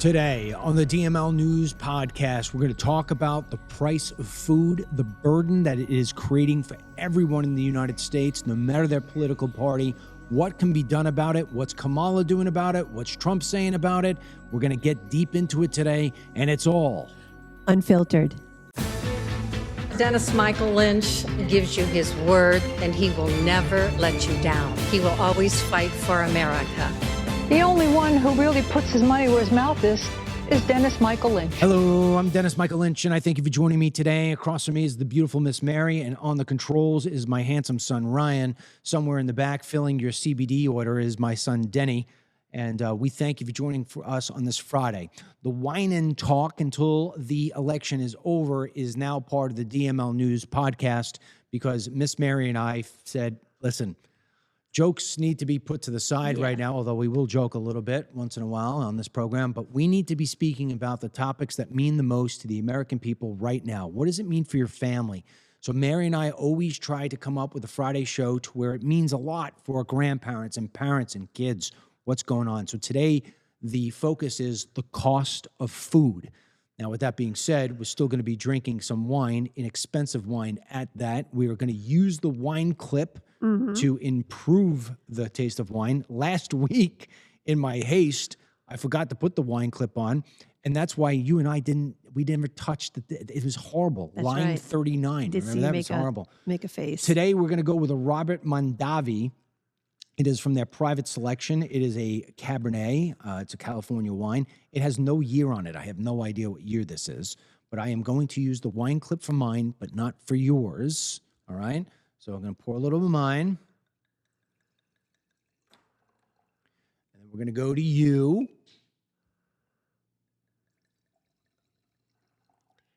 Today on the DML News Podcast, we're going to talk about the price of food, the burden that it is creating for everyone in the United States, no matter their political party, what can be done about it, what's Kamala doing about it, what's Trump saying about it. We're going to get deep into it today, and it's all unfiltered. Dennis Michael Lynch gives you his word, and he will never let you down. He will always fight for America. The only one who really puts his money where his mouth is Dennis Michael Lynch. Hello, I'm Dennis Michael Lynch, and I thank you for joining me today. Across from me is the beautiful Miss Mary, and on the controls is my handsome son, Ryan. Somewhere in the back, filling your CBD order, is my son, Denny. And we thank you for joining for us on this Friday. The Wine and Talk until the election is over is now part of the DML News Podcast because Miss Mary and I said, listen, jokes need to be put to the side right now, although we will joke a little bit once in a while on this program, but we need to be speaking about the topics that mean the most to the American people right now. What does it mean for your family? So Mary and I always try to come up with a Friday show to where it means a lot for our grandparents and parents and kids, what's going on. So today, the focus is the cost of food. Now, with that being said, we're still going to be drinking some wine, inexpensive wine at that. We are going to use the wine clip to improve the taste of wine. Last week, in my haste, I forgot to put the wine clip on, and that's why you and I we never touched it. It was horrible. That's Line right. 39. Did Remember see that? you It was horrible. make a face. Today, we're going to go with a Robert Mondavi. It is from their private selection. It is a Cabernet. It's a California wine. It has no year on it. I have no idea what year this is, but I am going to use the wine clip for mine, but not for yours. All right? So I'm going to pour a little of mine. And then we're going to go to you.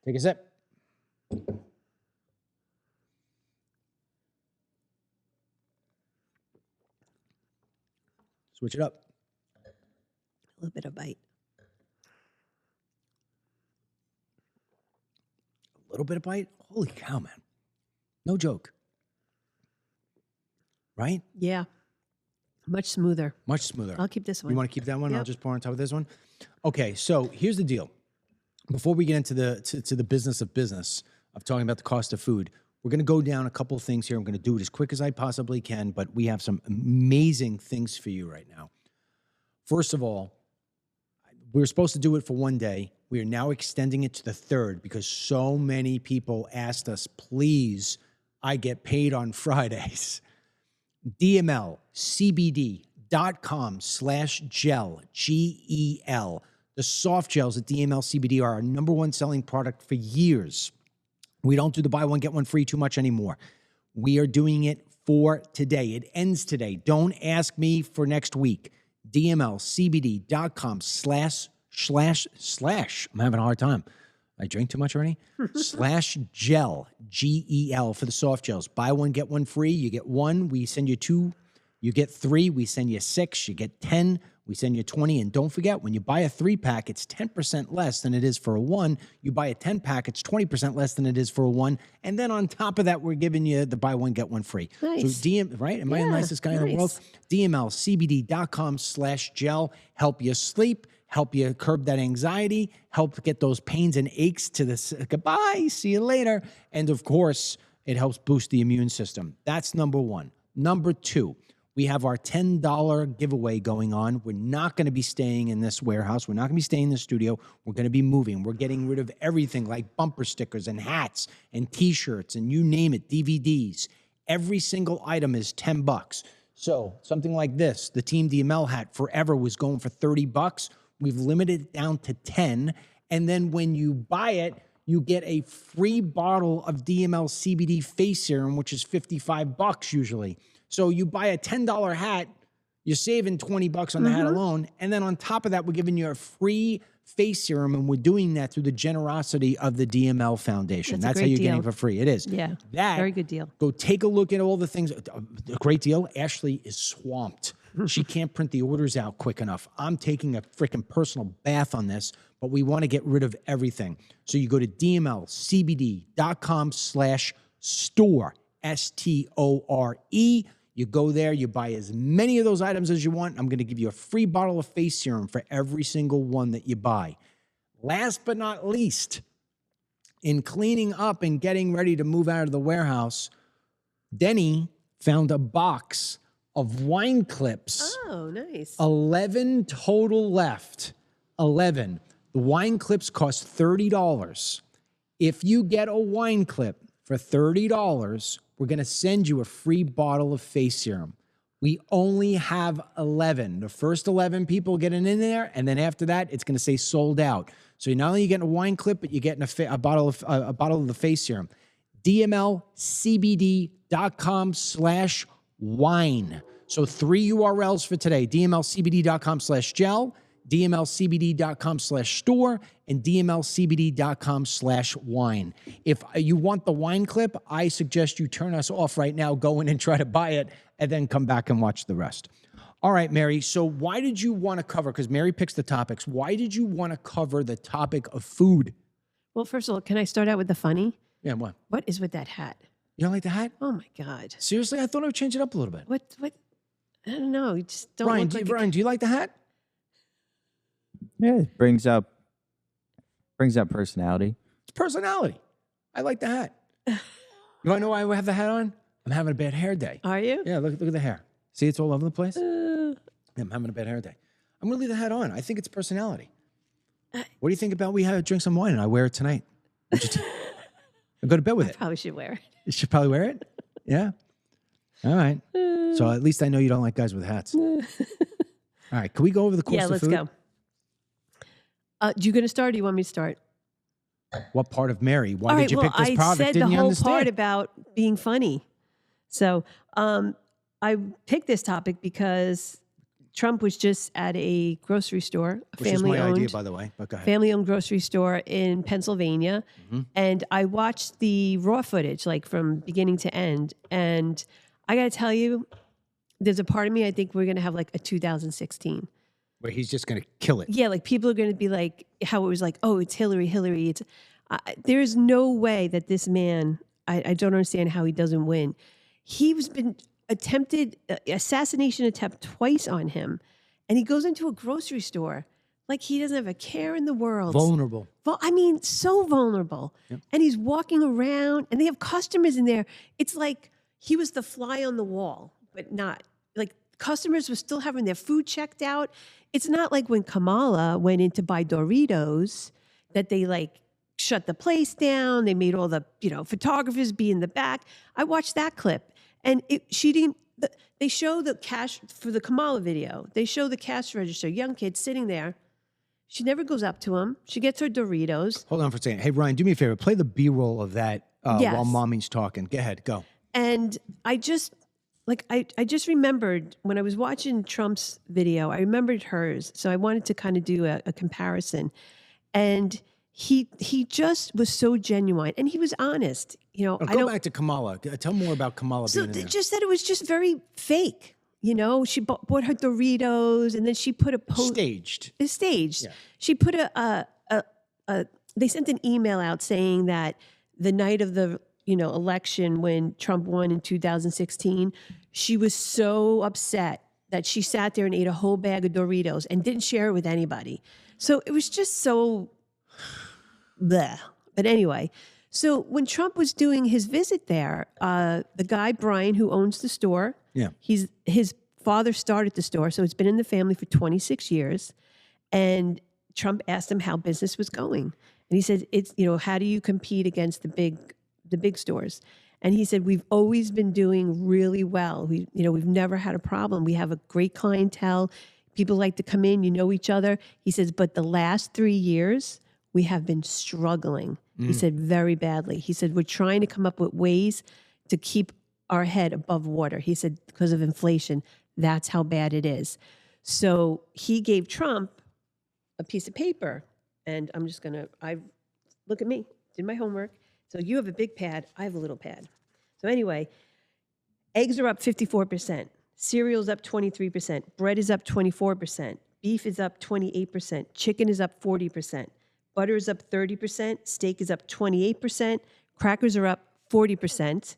Take a sip. Switch it up. A little bit of bite. A little bit of bite? Holy cow, man. No joke. Right? Yeah. Much smoother. Much smoother. I'll keep this one. You want to keep that one? Yep. I'll just pour on top of this one. Okay, so here's the deal. Before we get into the business of talking about the cost of food, we're going to go down a couple of things here. I'm going to do it as quick as I possibly can, but we have some amazing things for you right now. First of all, we were supposed to do it for one day. We are now extending it to the third because so many people asked us, please, I get paid on Fridays. DMLCBD.com/gel, G-E-L. The soft gels at DML CBD are our number one selling product for years. We don't do the buy one, get one free too much anymore. We are doing it for today. It ends today. Don't ask me for next week. DMLCBD.com//. I'm having a hard time. I drink too much already? /gel, G-E-L, for the soft gels. Buy one, get one free. You get one, we send you two. You get three, we send you 6. You get 10, we send you 20. And don't forget, when you buy a 3-pack, it's 10% less than it is for a 1. You buy a 10-pack, it's 20% less than it is for a 1. And then on top of that, we're giving you the buy one, get one free. Nice. So right? Am I the nicest guy in the world? DMLCBD.com/gel. Help you sleep, help you curb that anxiety, help get those pains and aches to the goodbye, see you later. And of course, it helps boost the immune system. That's number one. Number two, we have our $10 giveaway going on. We're not going to be staying in this warehouse. We're not going to be staying in the studio. We're going to be moving. We're getting rid of everything like bumper stickers and hats and T-shirts and you name it, DVDs. Every single item is $10. So something like this, the Team DML hat forever was going for $30. We've limited it down to 10. And then when you buy it, you get a free bottle of DML CBD face serum, which is $55 usually. So you buy a $10 hat, you're saving $20 on the hat alone. And then on top of that, we're giving you a free face serum, and we're doing that through the generosity of the DML Foundation. That's how you're getting it for free. It is. Yeah, That, very good deal. Go take a look at all the things. A great deal. Ashley is swamped. She can't print the orders out quick enough. I'm taking a freaking personal bath on this, but we want to get rid of everything. So you go to DMLCBD.com/store, STORE. You go there, you buy as many of those items as you want. I'm going to give you a free bottle of face serum for every single one that you buy. Last but not least, in cleaning up and getting ready to move out of the warehouse, Denny found a box of wine clips. Oh, nice. 11 total left. 11. The wine clips cost $30. If you get a wine clip for $30, we're going to send you a free bottle of face serum. We only have 11. The first 11 people getting in there, and then after that, it's going to say sold out. So you're not only getting a wine clip, but you're getting a bottle of the face serum. DMLCBD.com/wine. So 3 URLs for today: DMLCBD.com/gel, DMLCBD.com/store, and DMLCBD.com/wine. If you want the wine clip, I suggest you turn us off right now, go in and try to buy it, and then come back and watch the rest. All right, Mary. So why did you want to cover, because Mary picks the topics, why did you want to cover the topic of food? Well, first of all, can I start out with the funny? Yeah, what? What is with that hat? You don't like the hat? Oh my God. Seriously? I thought I would change it up a little bit. What? I don't know. You just don't Brian, look like Brian, do you like the hat? Yeah, it brings up personality. It's personality. I like the hat. You want to know why I have the hat on? I'm having a bad hair day. Are you? Yeah, look at the hair. See, it's all over the place? Yeah, I'm having a bad hair day. I'm going to leave the hat on. I think it's personality. What do you think about we drink some wine and I wear it tonight? I go to bed with it. Probably should wear it. You should probably wear it? Yeah. All right. So at least I know you don't like guys with hats. All right. Can we go over the course Yeah, of let's food? go. You going to start or do you want me to start? What part of Mary? Why All did right, you well, pick this I product? said Didn't the you whole understand? part about being funny. So I picked this topic because Trump was just at a grocery store, a Which is my family-owned, idea, by the way. But go ahead. family-owned grocery store in Pennsylvania, and I watched the raw footage, like from beginning to end. And I got to tell you, there's a part of me I think we're going to have like a 2016. Where he's just going to kill it. Yeah, like people are going to be like, how it was like, oh, it's Hillary. It's there's no way that this man. I don't understand how he doesn't win. He was been attempted assassination attempt twice on him, and he goes into a grocery store like he doesn't have a care in the world. Vulnerable. Well, I mean, so vulnerable. Yep. And he's walking around, and they have customers in there. It's like he was the fly on the wall, but not like customers were still having their food checked out. It's not like when Kamala went in to buy Doritos that they like shut the place down. They made all the photographers be in the back. I watched that clip, and she didn't. They show the cash for the Kamala video. They show the cash register, young kid sitting there. She never goes up to him. She gets her Doritos. Hold on for a second. Hey, Ryan, do me a favor. Play the B-roll of that Yes. while Mommy's talking. Go ahead. Go. And I just remembered when I was watching Trump's video, I remembered hers. So I wanted to kind of do a comparison. And he just was so genuine, and he was honest. Go back to Kamala. Tell more about Kamala So being in there. just that it was just very fake. She bought her Doritos, and then she put a post. Staged. It's staged. Yeah. She put they sent an email out saying that the night of the election when Trump won in 2016, she was so upset that she sat there and ate a whole bag of Doritos and didn't share it with anybody. So it was just so bleh. But anyway, so when Trump was doing his visit there, the guy Brian who owns the store, Yeah. his father started the store, so it's been in the family for 26 years. And Trump asked him how business was going, and he said, "It's how do you compete against the big stores?" And he said, "We've always been doing really well. We've never had a problem. We have a great clientele. People like to come in. You know each other." He says, "But the last 3 years, we have been struggling." He said, "Very badly." He said, "We're trying to come up with ways to keep our head above water." He said, "Because of inflation, that's how bad it is." So he gave Trump a piece of paper, and I'm just look at me, did my homework. So you have a big pad, I have a little pad. So anyway, eggs are up 54%, cereal's up 23%, bread is up 24%, beef is up 28%, chicken is up 40%, butter is up 30%, steak is up 28%, crackers are up 40%,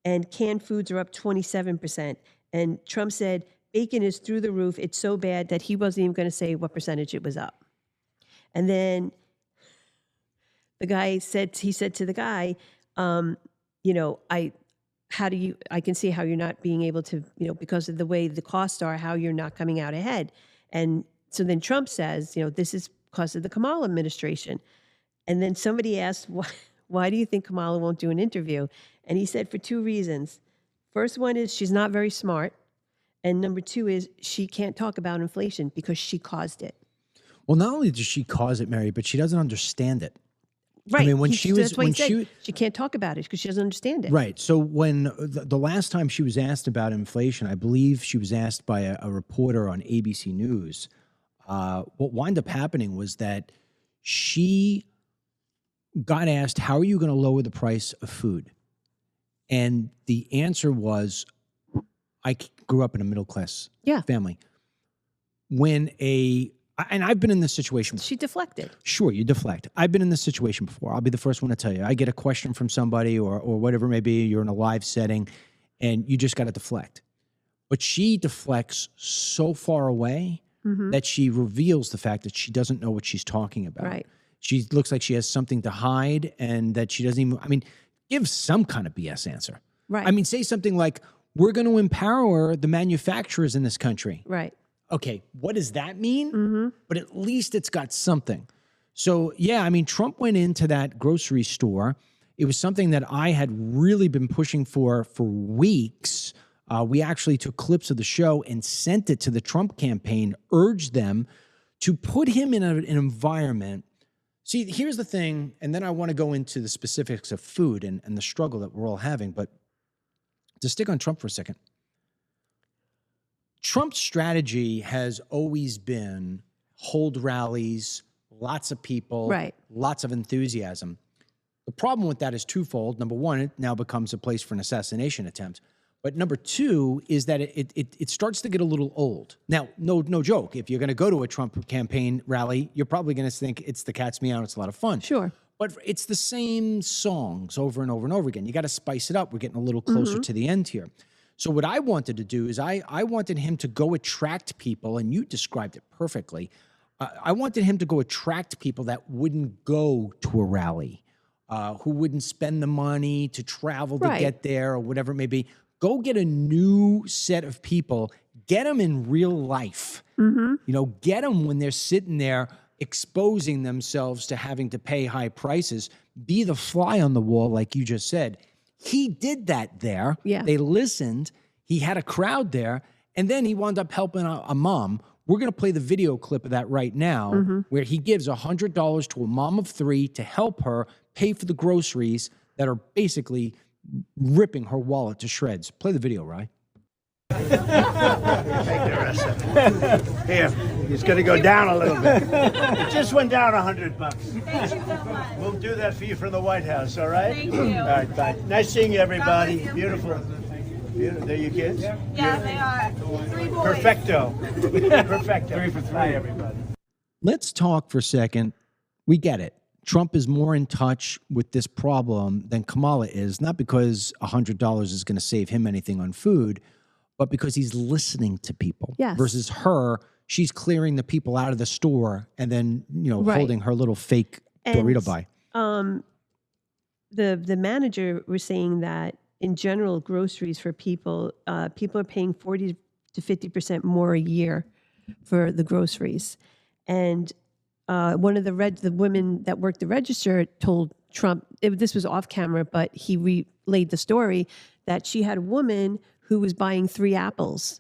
and canned foods are up 27%. And Trump said, bacon is through the roof. It's so bad that he wasn't even going to say what percentage it was up. And then the guy said to the guy, you know, I can see how you're not being able to, you know, because of the way the costs are, how you're not coming out ahead. And so then Trump says, you know, this is because of the Kamala administration. And then somebody asked, why do you think Kamala won't do an interview? And he said, for two reasons. First one is she's not very smart. And number two is she can't talk about inflation because she caused it. Well, not only does she cause it, Mary, but she doesn't understand it. Right. I mean, when she was, that's why when he said she can't talk about it because she doesn't understand it. Right. So when the last time she was asked about inflation, I believe she was asked by a reporter on ABC News. What wound up happening was that she got asked, how are you going to lower the price of food? And the answer was, I grew up in a middle-class family. And I've been in this situation before. She deflected. Sure, you deflect. I've been in this situation before. I'll be the first one to tell you. I get a question from somebody or whatever it may be. You're in a live setting, and you just got to deflect. But she deflects so far away that she reveals the fact that she doesn't know what she's talking about. Right. She looks like she has something to hide, and that she doesn't even, I mean, give some kind of BS answer. Right. I mean, say something like, we're going to empower the manufacturers in this country. Right. Okay, what does that mean? But at least it's got something. So, yeah, I mean, Trump went into that grocery store. It was something that I had really been pushing for weeks. We actually took clips of the show and sent it to the Trump campaign, urged them to put him in an environment. See, here's the thing, and then I want to go into the specifics of food and the struggle that we're all having. But to stick on Trump for a second, Trump's strategy has always been hold rallies, lots of people, lots of enthusiasm. The problem with that is twofold. Number one, it now becomes a place for an assassination attempt. But number two is that it starts to get a little old. Now, no joke. If you're going to go to a Trump campaign rally, you're probably going to think it's the cat's meow and it's a lot of fun. Sure. But it's the same songs over and over and over again. You got to spice it up. We're getting a little closer to the end here. So what I wanted to do is I wanted him to go attract people, and you described it perfectly. I wanted him to go attract people that wouldn't go to a rally, who wouldn't spend the money to travel to get there or whatever it may be. Go get a new set of people, get them in real life. You know, get them when they're sitting there exposing themselves to having to pay high prices. Be the fly on the wall, like you just said. He did that there. Yeah. They listened. He had a crowd there. And then he wound up helping a mom. We're going to play the video clip of that right now, where he gives $100 to a mom of three to help her pay for the groceries that are basically ripping her wallet to shreds. Play the video, Rye. Take the rest of it. Here, it's going to go down a little bit. It just went down $100. Thank you so much. We'll do that for you from the White House, all right? Thank you. All right, bye. Nice seeing you, everybody. God bless you. Beautiful. They're your kids? Yeah, they are. 3 boys. Perfecto. Perfecto. 3 for 3. Bye, everybody. Let's talk for a second. We get it. Trump is more in touch with this problem than Kamala is, not because $100 is going to save him anything on food, but because he's listening to people. Yes. Versus her, she's clearing the people out of the store and then, you know, holding her little fake burrito buy. The manager was saying that in general, groceries for people, people are paying 40 to 50% more a year for the groceries. And one of the women that worked the register told Trump, this was off camera, but he relayed the story, that she had a woman who was buying 3 apples.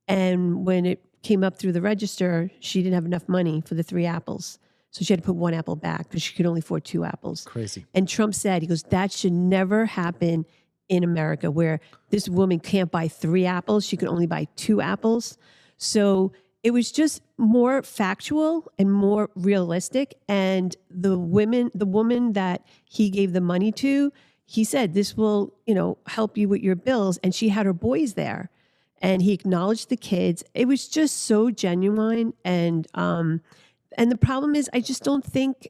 And when it came up through the register, she didn't have enough money for the 3 apples. So she had to put 1 apple back because she could only afford 2 apples. Crazy. And Trump said, he goes, that should never happen in America, where this woman can't buy 3 apples. She could only buy 2 apples. So it was just more factual and more realistic. And the woman that he gave the money to, he said, this will, help you with your bills. And she had her boys there, and he acknowledged the kids. It was just so genuine. And the problem is, I just don't think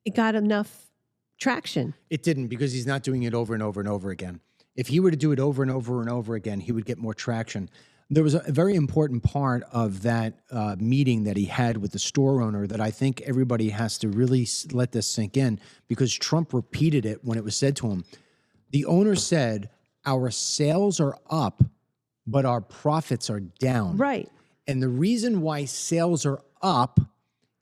it got enough traction. It didn't, because he's not doing it over and over and over again. If he were to do it over and over and over again, he would get more traction. There was a very important part of that meeting that he had with the store owner that I think everybody has to really let this sink in, because Trump repeated it when it was said to him. The owner said, our sales are up, but our profits are down. Right. And the reason why sales are up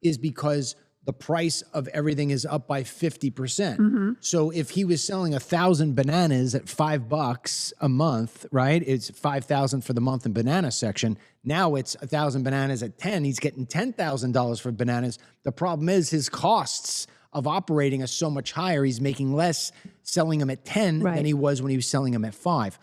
is because the price of everything is up by 50%. So if he was selling 1,000 bananas at $5 a month, right? It's 5,000 for the month in banana section. Now it's 1,000 bananas at 10. He's getting $10,000 for bananas. The problem is his costs of operating are so much higher. He's making less selling them at 10 than he was when he was selling them at 5.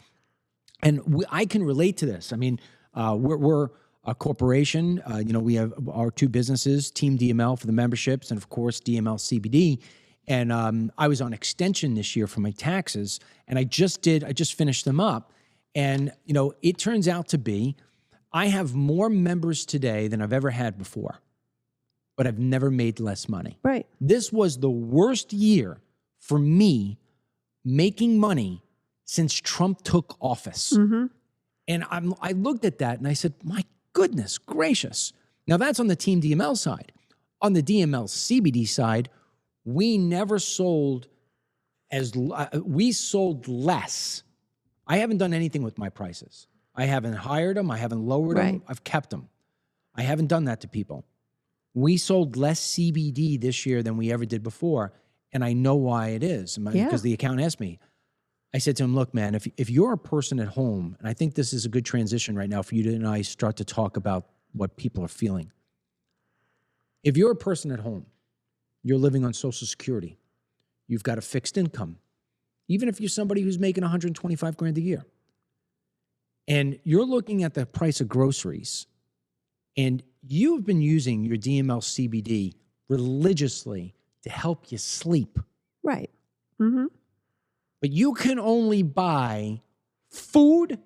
And I can relate to this. I mean, we're a corporation. We have our 2 businesses, Team DML for the memberships, and of course DML CBD. And I was on extension this year for my taxes, and I just finished them up. And it turns out to be, I have more members today than I've ever had before, but I've never made less money. Right. This was the worst year for me making money since Trump took office. And I looked at that and I said, my goodness gracious. Now that's on the Team DML side. On the DML CBD side, we never sold we sold less. I haven't done anything with my prices. I haven't hired them. I haven't lowered them. I've kept them. I haven't done that to people. We sold less CBD this year than we ever did before. And I know why it is, because the accountant asked me. I said to him, look, man, if you're a person at home, and I think this is a good transition right now for you and I start to talk about what people are feeling. If you're a person at home, you're living on Social Security, you've got a fixed income, even if you're somebody who's making 125 grand a year, and you're looking at the price of groceries, and you've been using your DML CBD religiously to help you sleep. Right. But you can only buy food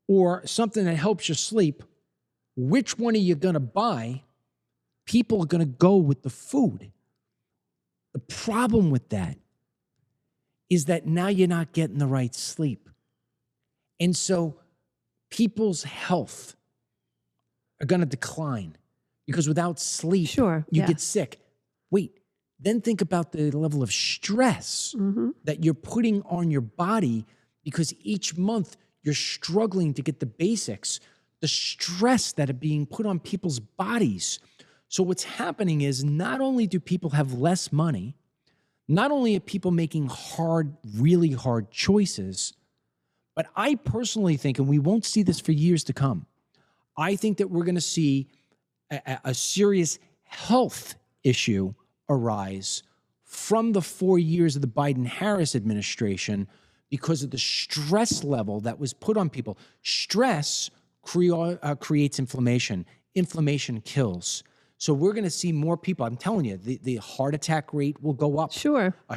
or something that helps you sleep. Which one are you going to buy? People are going to go with the food. The problem with that is that now you're not getting the right sleep. And so people's health are going to decline because without sleep, you get sick. Wait. Then think about the level of stress that you're putting on your body, because each month you're struggling to get the basics, the stress that are being put on people's bodies. So what's happening is not only do people have less money, not only are people making really hard choices, but I personally think, and we won't see this for years to come, I think that we're going to see a serious health issue arise from the 4 years of the Biden-Harris administration because of the stress level that was put on people. Stress creates inflammation. Inflammation kills. So we're going to see more people. I'm telling you, the heart attack rate will go up.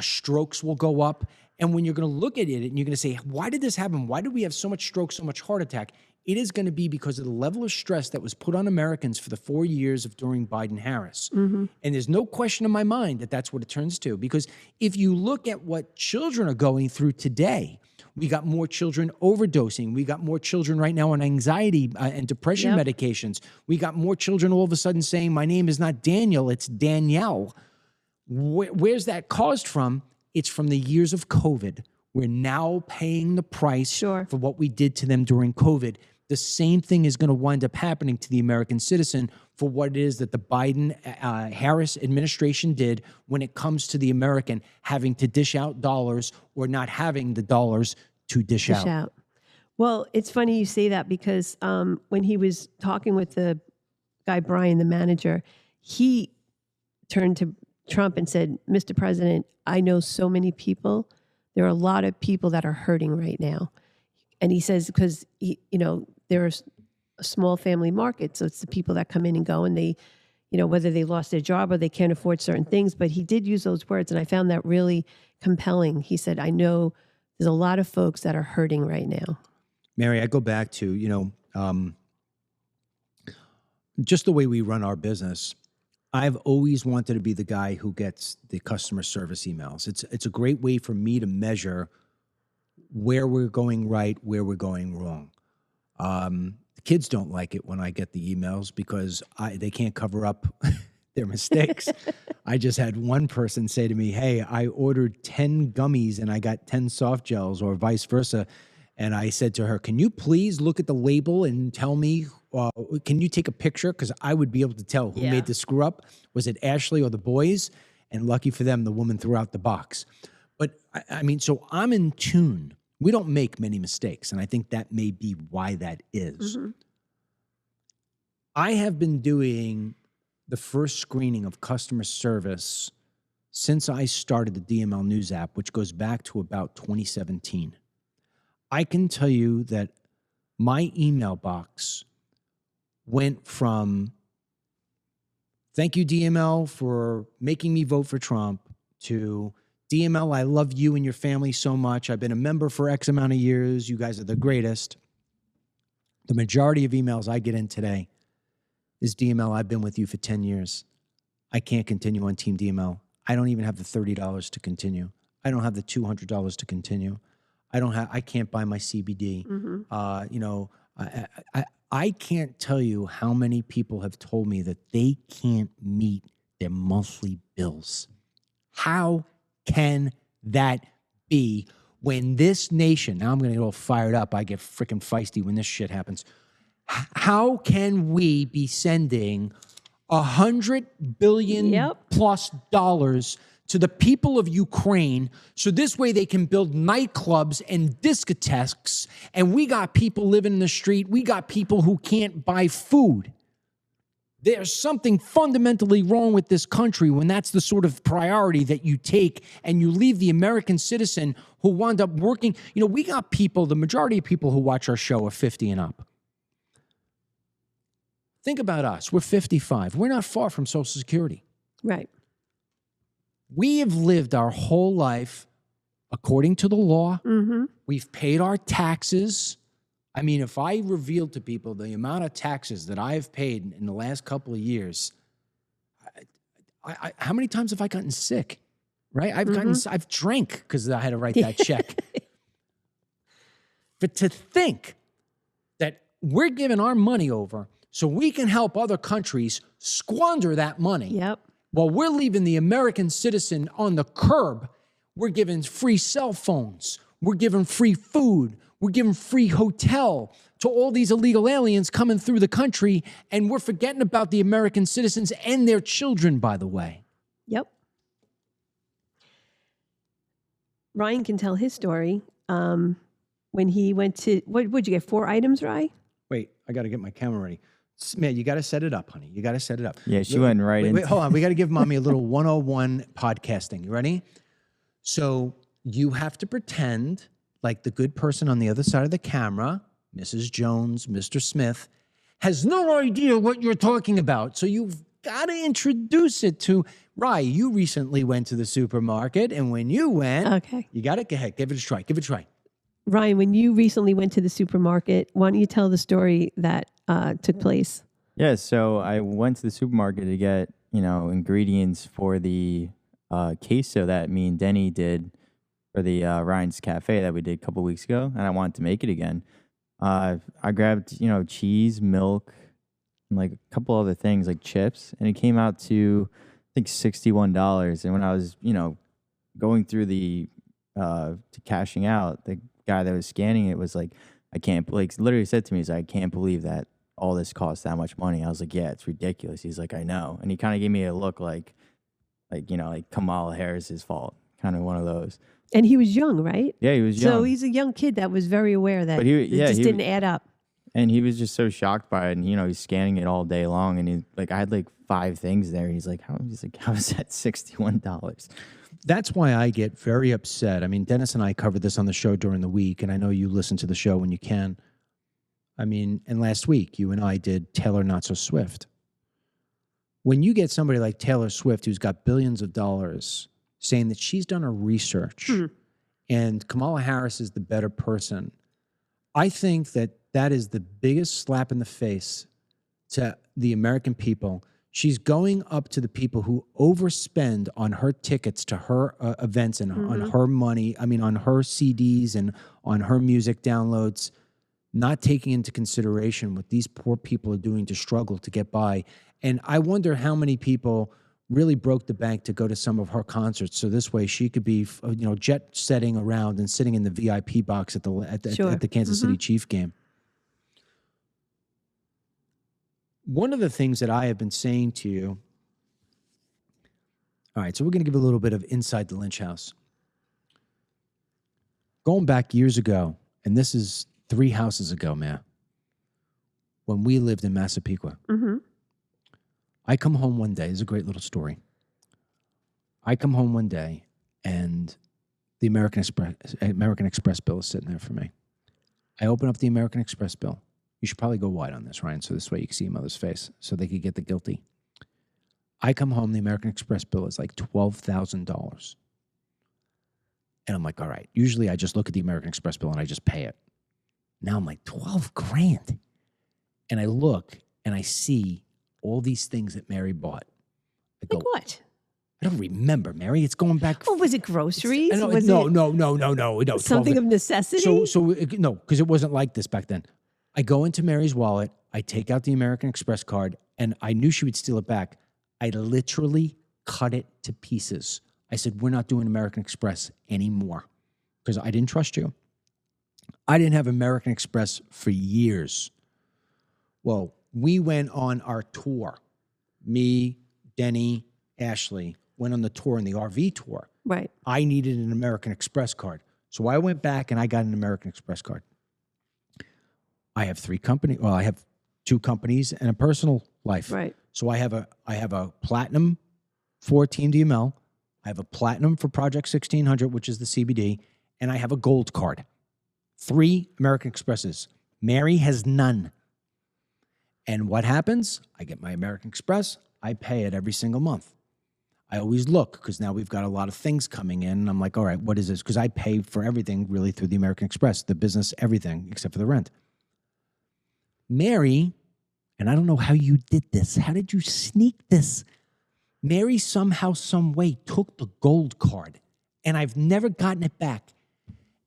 Strokes will go up. And when you're going to look at it and you're going to say, why did this happen? Why did we have so much stroke, so much heart attack? It is going to be because of the level of stress that was put on Americans for the 4 years during Biden-Harris. And there's no question in my mind that that's what it turns to. Because if you look at what children are going through today, we got more children overdosing. We got more children right now on anxiety and depression medications. We got more children all of a sudden saying, my name is not Daniel, it's Danielle. Where's that caused from? It's from the years of COVID. We're now paying the price for what we did to them during COVID. The same thing is going to wind up happening to the American citizen for what it is that the Biden-Harris administration did when it comes to the American having to dish out dollars or not having the dollars to dish out. Well, it's funny you say that because when he was talking with the guy, Brian, the manager, he turned to Trump and said, Mr. President, I know so many people. There are a lot of people that are hurting right now. And he says, because, there's a small family market. So it's the people that come in and go and they, whether they lost their job or they can't afford certain things. But he did use those words. And I found that really compelling. He said, I know there's a lot of folks that are hurting right now. Mary, I go back to, just the way we run our business. I've always wanted to be the guy who gets the customer service emails. It's a great way for me to measure where we're going right, where we're going wrong. The kids don't like it when I get the emails because they can't cover up their mistakes. I just had one person say to me, hey, I ordered 10 gummies and I got 10 soft gels, or vice versa. And I said to her, can you please look at the label and tell me, can you take a picture? Because I would be able to tell who made the screw up. Was it Ashley or the boys? And lucky for them, the woman threw out the box. But I mean, so I'm in tune. We don't make many mistakes. And I think that may be why that is. Mm-hmm. I have been doing the first screening of customer service since I started the DML News app, which goes back to about 2017. I can tell you that my email box went from thank you, DML, for making me vote for Trump, to DML, I love you and your family so much. I've been a member for X amount of years. You guys are the greatest. The majority of emails I get in today is DML, I've been with you for 10 years. I can't continue on Team DML. I don't even have the $30 to continue. I don't have the $200 to continue. I can't buy my CBD. I can't tell you how many people have told me that they can't meet their monthly bills. How can that be when this nation, now I'm going to get all fired up, I get freaking feisty when this shit happens. How can we be sending $100 billion plus dollars to the people of Ukraine so this way they can build nightclubs and discotheques, and we got people living in the street, we got people who can't buy food? There's something fundamentally wrong with this country when that's the sort of priority that you take and you leave the American citizen who wound up working. You know, we got people, the majority of people who watch our show are 50 and up. Think about us. We're 55. We're not far from Social Security. Right. We have lived our whole life according to the law. Mm-hmm. We've paid our taxes. I mean, if I revealed to people the amount of taxes that I have paid in the last couple of years, how many times have I gotten sick? Right? I've drank because I had to write that check. But to think that we're giving our money over so we can help other countries squander that money. Yep. While we're leaving the American citizen on the curb, we're giving free cell phones, we're giving free food, we're giving free hotel to all these illegal aliens coming through the country, and we're forgetting about the American citizens and their children, by the way. Yep. Ryan can tell his story. When he went to, what'd you get, 4 items, Ryan? Wait, I got to get my camera ready. Man, you got to set it up, honey. You got to set it up. Yeah, she went right in. Wait, hold on. We got to give mommy a little 101 podcasting. You ready? So you have to pretend like the good person on the other side of the camera, Mrs. Jones, Mr. Smith, has no idea what you're talking about. So you've got to introduce it to Rye. You recently went to the supermarket, and when you went, you got to go ahead, give it a try. Give it a try. Ryan, when you recently went to the supermarket, why don't you tell the story that took place? Yeah, so I went to the supermarket to get, ingredients for the queso that me and Denny did for the Ryan's Cafe that we did a couple weeks ago, and I wanted to make it again. I grabbed, cheese, milk, and like a couple other things like chips, and it came out to, I think, $61. And when I was, going through the to cashing out, the guy that was scanning it was like, literally said to me, he's like, I can't believe that all this costs that much money. I was like, yeah, it's ridiculous. He's like, I know. And he kind of gave me a look like Kamala Harris's fault, kind of one of those. And he was young, right? Yeah, he was young. So he's a young kid that was very aware that it just didn't add up. And he was just so shocked by it. And, he's scanning it all day long. And I had 5 things there. He's like, how is that $61? That's why I get very upset. I mean, Dennis and I covered this on the show during the week, and I know you listen to the show when you can. I mean, and last week, you and I did Taylor Not So Swift. When you get somebody like Taylor Swift, who's got billions of dollars, saying that she's done her research and Kamala Harris is the better person, I think that is the biggest slap in the face to the American people. She's going up to the people who overspend on her tickets to her events and on her money. I mean, on her CDs and on her music downloads, not taking into consideration what these poor people are doing to struggle to get by. And I wonder how many people really broke the bank to go to some of her concerts. So this way she could be, jet setting around and sitting in the VIP box at the Kansas City Chief game. One of the things that I have been saying to you, all right, so we're going to give a little bit of inside the Lynch house. Going back years ago, and this is 3 houses ago, man, when we lived in Massapequa. I come home one day. This is a great little story. I come home one day, and the American Express bill is sitting there for me. I open up the American Express bill. You should probably go wide on this, Ryan, so this way you can see your mother's face, so they could get the guilty. I come home, the American Express bill is like $12,000. And I'm like, all right. Usually I just look at the American Express bill and I just pay it. Now I'm like, 12 grand. And I look and I see all these things that Mary bought. I go, Like what? I don't remember, Mary. It's going back. Oh, was it groceries? No, Was no, it no, no, no, no, no. something 12 of necessity? No, because it wasn't like this back then. I go into Mary's wallet. I take out the American Express card, and I knew she would steal it back. I literally cut it to pieces. I said, we're not doing American Express anymore because I didn't trust you. I didn't have American Express for years. Well, we went on our tour. Me, Denny, Ashley went on the tour, in the RV tour. Right. I needed an American Express card. So I went back and I got an American Express card. I have 3 companies. Well, I have 2 companies and a personal life. Right. So I have a platinum for Team DML. I have a platinum for Project 1600, which is the CBD, and I have a gold card. 3 American Expresses. Mary has none. And what happens? I get my American Express. I pay it every single month. I always look because now we've got a lot of things coming in. And I'm like, all right, what is this? Because I pay for everything really through the American Express, the business, everything except for the rent. Mary, and I don't know how you did this. How did you sneak this? Mary somehow, some way took the gold card, and I've never gotten it back.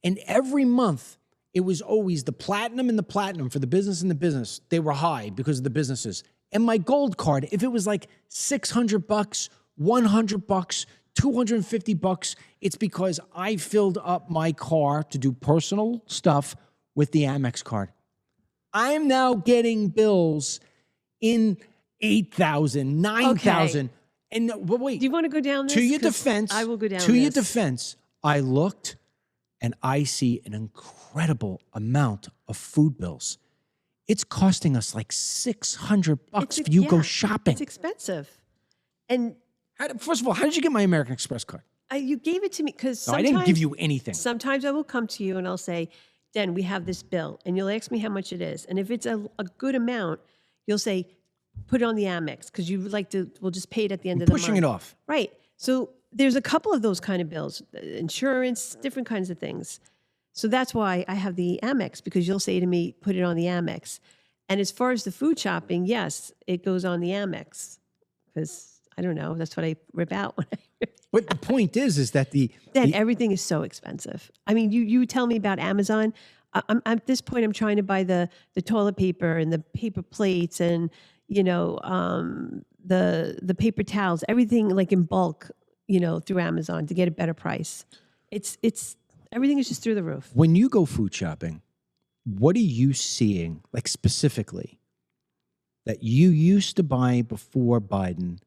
And every month, it was always the platinum and the platinum for the business and the business. They were high because of the businesses. And my gold card, if it was like $600, $100, $250, it's because I filled up my car to do personal stuff with the Amex card. I'm now getting bills in 8,000, 9,000. Okay. And but wait. Do you want to go down this? To your 'Cause defense, I will go down to your this. defense, I looked and I see an incredible amount of food bills. It's costing us like $600 if you go shopping. It's expensive. And First of all, how did you get my American Express card? you gave it to me because No, I didn't give you anything. Sometimes I will come to you and I'll say, Den, we have this bill. And you'll ask me how much it is. And if it's a good amount, you'll say, put it on the Amex because you would like to, we'll just pay it at the end of the month. Pushing it off. Right. So there's a couple of those kind of bills, insurance, different kinds of things. So that's why I have the Amex, because you'll say to me, put it on the Amex. And as far as the food shopping, yes, it goes on the Amex because I don't know. That's what I rip out when I But the point is that Then everything is so expensive. I mean, you tell me about Amazon. I'm at this point, I'm trying to buy the toilet paper and the paper plates and the paper towels, everything like in bulk, through Amazon to get a better price. It's everything is just through the roof. when you go food shopping, what are you seeing, like specifically, that you used to buy before Biden,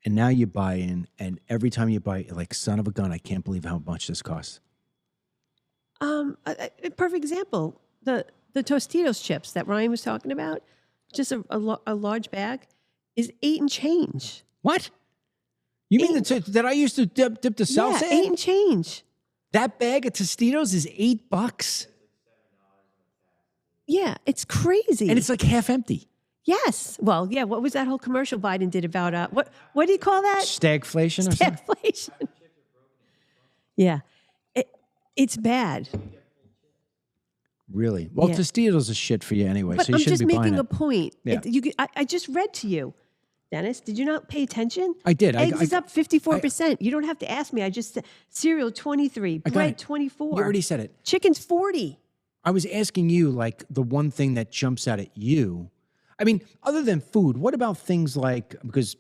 and now you buy in, and every time you buy, you're like, son of a gun, I can't believe how much this costs. A perfect example, the Tostitos chips that Ryan was talking about, just a large bag, is $8 and change. What? You mean that I used to dip the salsa Yeah, $8 in? and change. That bag of Tostitos is $8, Yeah, it's crazy. and it's like half empty. Yes. Well, yeah. What was that whole commercial Biden did about what do you call that? Stagflation or something? Stagflation. Yeah. It's bad. Really? Well, Yeah. Tostitos is shit for you anyway, But so you I'm shouldn't just be buying making it. a point. Yeah. I just read to you Dennis, did you not pay attention? I did. Eggs is up 54%. You don't have to ask me. I just said cereal 23, bread 24. You already said it. Chicken's 40. I was asking you, like, the one thing that jumps out at you. I mean, other than food, what about things like, because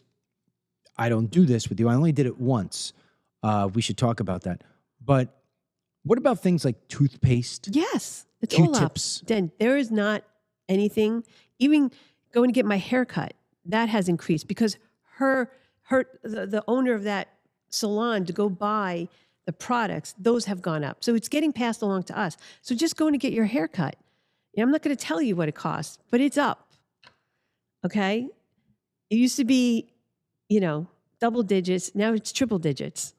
I don't do this with you, I only did it once. We should talk about that. But what about things like toothpaste? Yes, it's all up. Q-tips? Then there is not anything, even going to get my hair cut, that has increased because the owner of that salon to go buy the products, those have gone up. So it's getting passed along to us. So just going to get your hair cut. I'm not going to tell you what it costs, but it's up. Okay? It used to be, double digits. Now it's triple digits.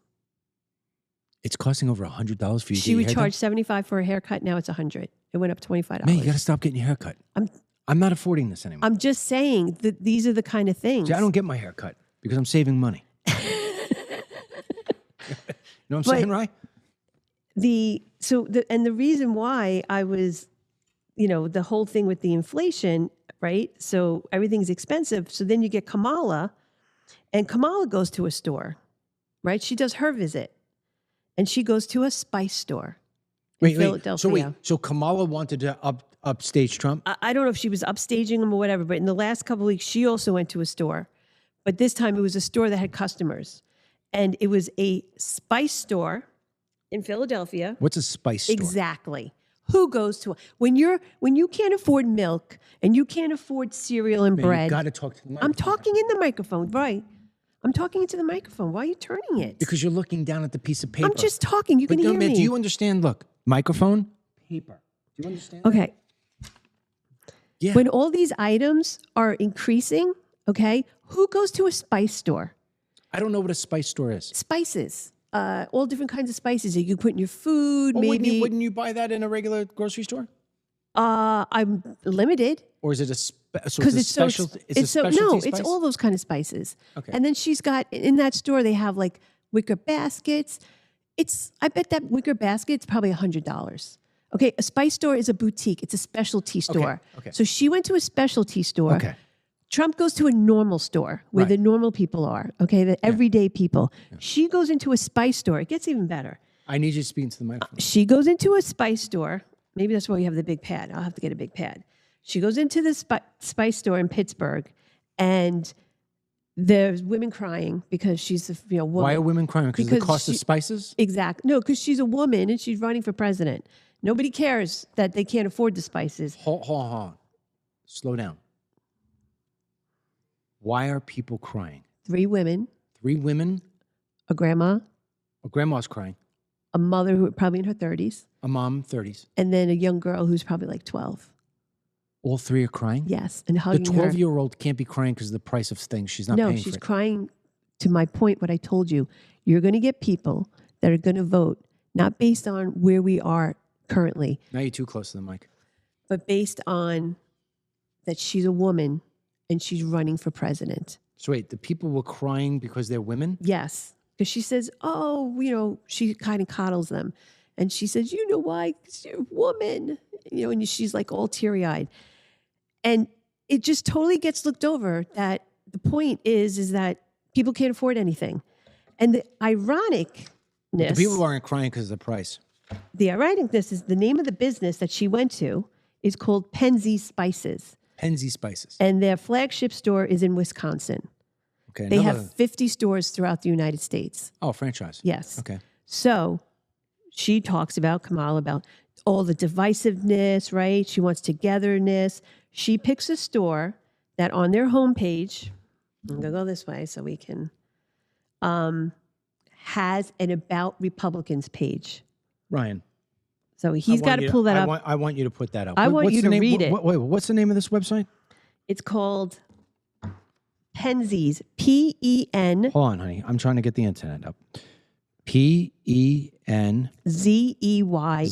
It's costing over $100 for you to get She your would hair charge $75 for a haircut. Now it's $100. It went up $25. Man, you got to stop getting your hair cut. I'm not affording this anymore. I'm just saying that these are the kind of things. See, I don't get my hair cut because I'm saving money. You know what I'm saying, right? And the reason why I was, the whole thing with the inflation, right? So everything's expensive. So then you get Kamala, and Kamala goes to a store, right? She does her visit, and she goes to a spice store in Philadelphia. So Kamala wanted to upstage Trump? I don't know if she was upstaging him or whatever, but in the last couple of weeks, she also went to a store. But this time it was a store that had customers. And it was a spice store in Philadelphia. What's a spice store? Exactly. Who goes to when you can't afford milk and you can't afford cereal and bread? You got to talk to the microphone. I'm talking in the microphone, right? I'm talking into the microphone. Why are you turning it? Because you're looking down at the piece of paper. I'm just talking. You can hear me. Do you understand? Look, microphone, paper. Do you understand? Okay. Yeah. When all these items are increasing, okay, who goes to a spice store? I don't know what a spice store is. Spices. All different kinds of spices that you put in your food, Well, maybe. Wouldn't you buy that in a regular grocery store? I'm limited. Or is it Because it's all those kind of spices. Okay. And then she's got, in that store, they have like wicker baskets. I bet that wicker basket's probably $100. Okay, a spice store is a boutique. It's a specialty store. Okay. So she went to a specialty store. Okay. Trump goes to a normal store where the normal people are, okay, the everyday people. Yeah. She goes into a spice store. It gets even better. I need you to speak into the microphone. She goes into a spice store. Maybe that's why you have the big pad. I'll have to get a big pad. She goes into the spice store in Pittsburgh, and there's women crying because she's a woman. Why are women crying? Because of the cost of spices? Exactly. No, because she's a woman and she's running for president. Nobody cares that they can't afford the spices. Hold on. Slow down. Why are people crying? 3 women. 3 women? A grandma. A grandma's crying. A mother who probably in her 30s. A mom, 30s. And then a young girl who's probably like 12. All 3 are crying? Yes, and hugging her. The 12-year-old can't be crying because of the price of things. She's not paying for it. No, she's crying to my point, what I told you. You're going to get people that are going to vote, not based on where we are currently. Now you're too close to the mic. But based on that she's a woman and she's running for president. So wait, the people were crying because they're women? Yes, because she says, she kind of coddles them. And she says, you know why? Because you're a woman. And she's like all teary-eyed. And it just totally gets looked over that the point is that people can't afford anything. And the ironicness... The people aren't crying because of the price. The ironicness is the name of the business that she went to is called Penzi Spices. Penzi Spices. And their flagship store is in Wisconsin. Okay. They have 50 stores throughout the United States. Oh, franchise. Yes. Okay. So she talks about Kamala, about all the divisiveness, right? She wants togetherness. She picks a store that on their homepage, I'm going to go this way so we can, has an About Republicans page. Ryan. So he's got to pull that up. I want you to put that up. I want you to read it. Wait, what's the name of this website? It's called Penzies, P-E-N. Hold on, honey. I'm trying to get the internet up. P-E-N. Z-E-Y-S.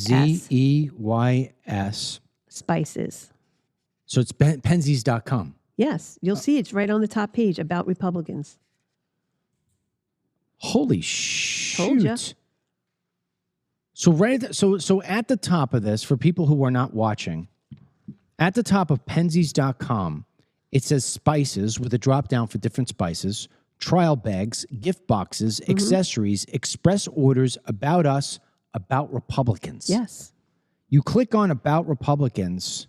Z-E-Y-S. Spices. So it's Penzies.com. Yes. You'll see it's right on the top page, About Republicans. Holy shoot. Told ya. So so at the top of this, for people who are not watching, at the top of Penzies.com It says spices with a drop down for different spices, trial bags, gift boxes, accessories, express orders, about us, about Republicans. Yes. You click on about Republicans.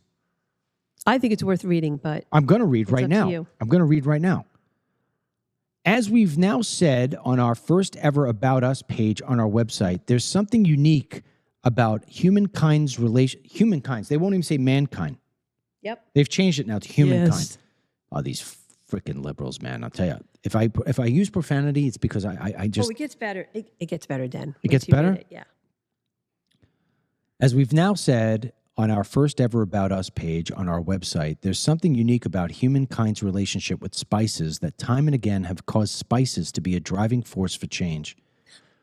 I think it's worth reading, but I'm going to read It's right up to now. you. I'm going to read right now. As we've now said on our first ever About Us page on our website, there's something unique about humankind's relation. Humankind's. They won't even say mankind. yep. They've changed it now to humankind. Yes. Oh, these freaking liberals, man! I'll tell you. If I use profanity, it's because I just. Oh, it gets better. It gets better, Dan. It gets Once you read better? it, yeah. As we've now said on our first ever About Us page on our website, there's something unique about humankind's relationship with spices that time and again have caused spices to be a driving force for change.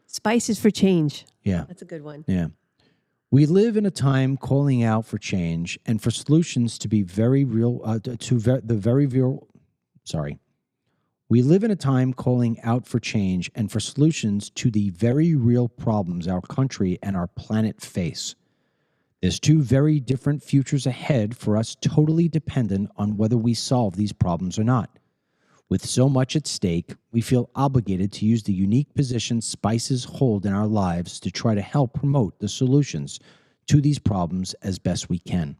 Spices for change. Yeah. That's a good one. Yeah. We live in a time calling out for change and for solutions to be very real, We live in a time calling out for change and for solutions to the very real problems our country and our planet face. There's two very different futures ahead for us, totally dependent on whether we solve these problems or not. With so much at stake, we feel obligated to use the unique position spices hold in our lives to try to help promote the solutions to these problems as best we can.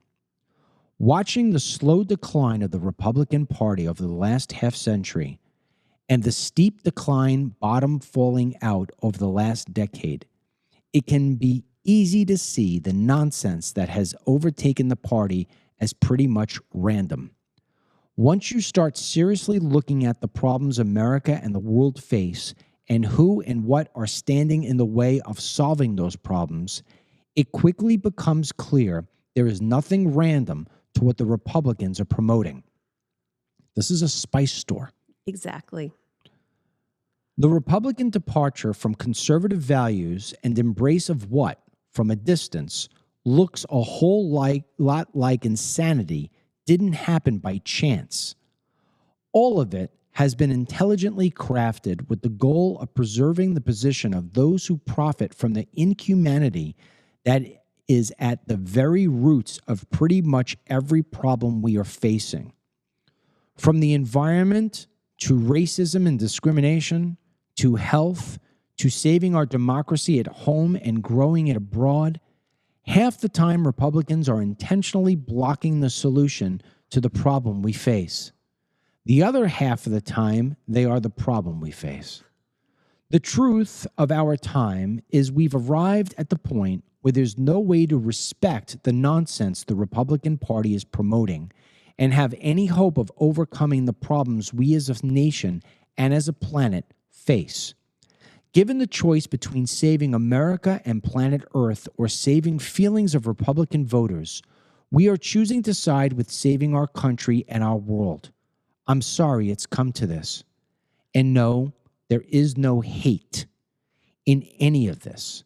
Watching the slow decline of the Republican Party over the last half century and the steep decline bottom falling out over the last decade, it can be easy to see the nonsense that has overtaken the party as pretty much random. Once you start seriously looking at the problems America and the world face and who and what are standing in the way of solving those problems, it quickly becomes clear there is nothing random to what the Republicans are promoting. This is a spice store. Exactly. The Republican departure from conservative values and embrace of what, from a distance, looks a whole lot like insanity didn't happen by chance. All of it has been intelligently crafted with the goal of preserving the position of those who profit from the inhumanity that is at the very roots of pretty much every problem we are facing. From the environment to racism and discrimination, to health, to saving our democracy at home and growing it abroad, half the time Republicans are intentionally blocking the solution to the problem we face. The other half of the time, they are the problem we face. The truth of our time is we've arrived at the point where there's no way to respect the nonsense the Republican Party is promoting and have any hope of overcoming the problems we as a nation and as a planet face. Given the choice between saving America and planet Earth or saving feelings of Republican voters, we are choosing to side with saving our country and our world. I'm sorry it's come to this. And no, there is no hate in any of this.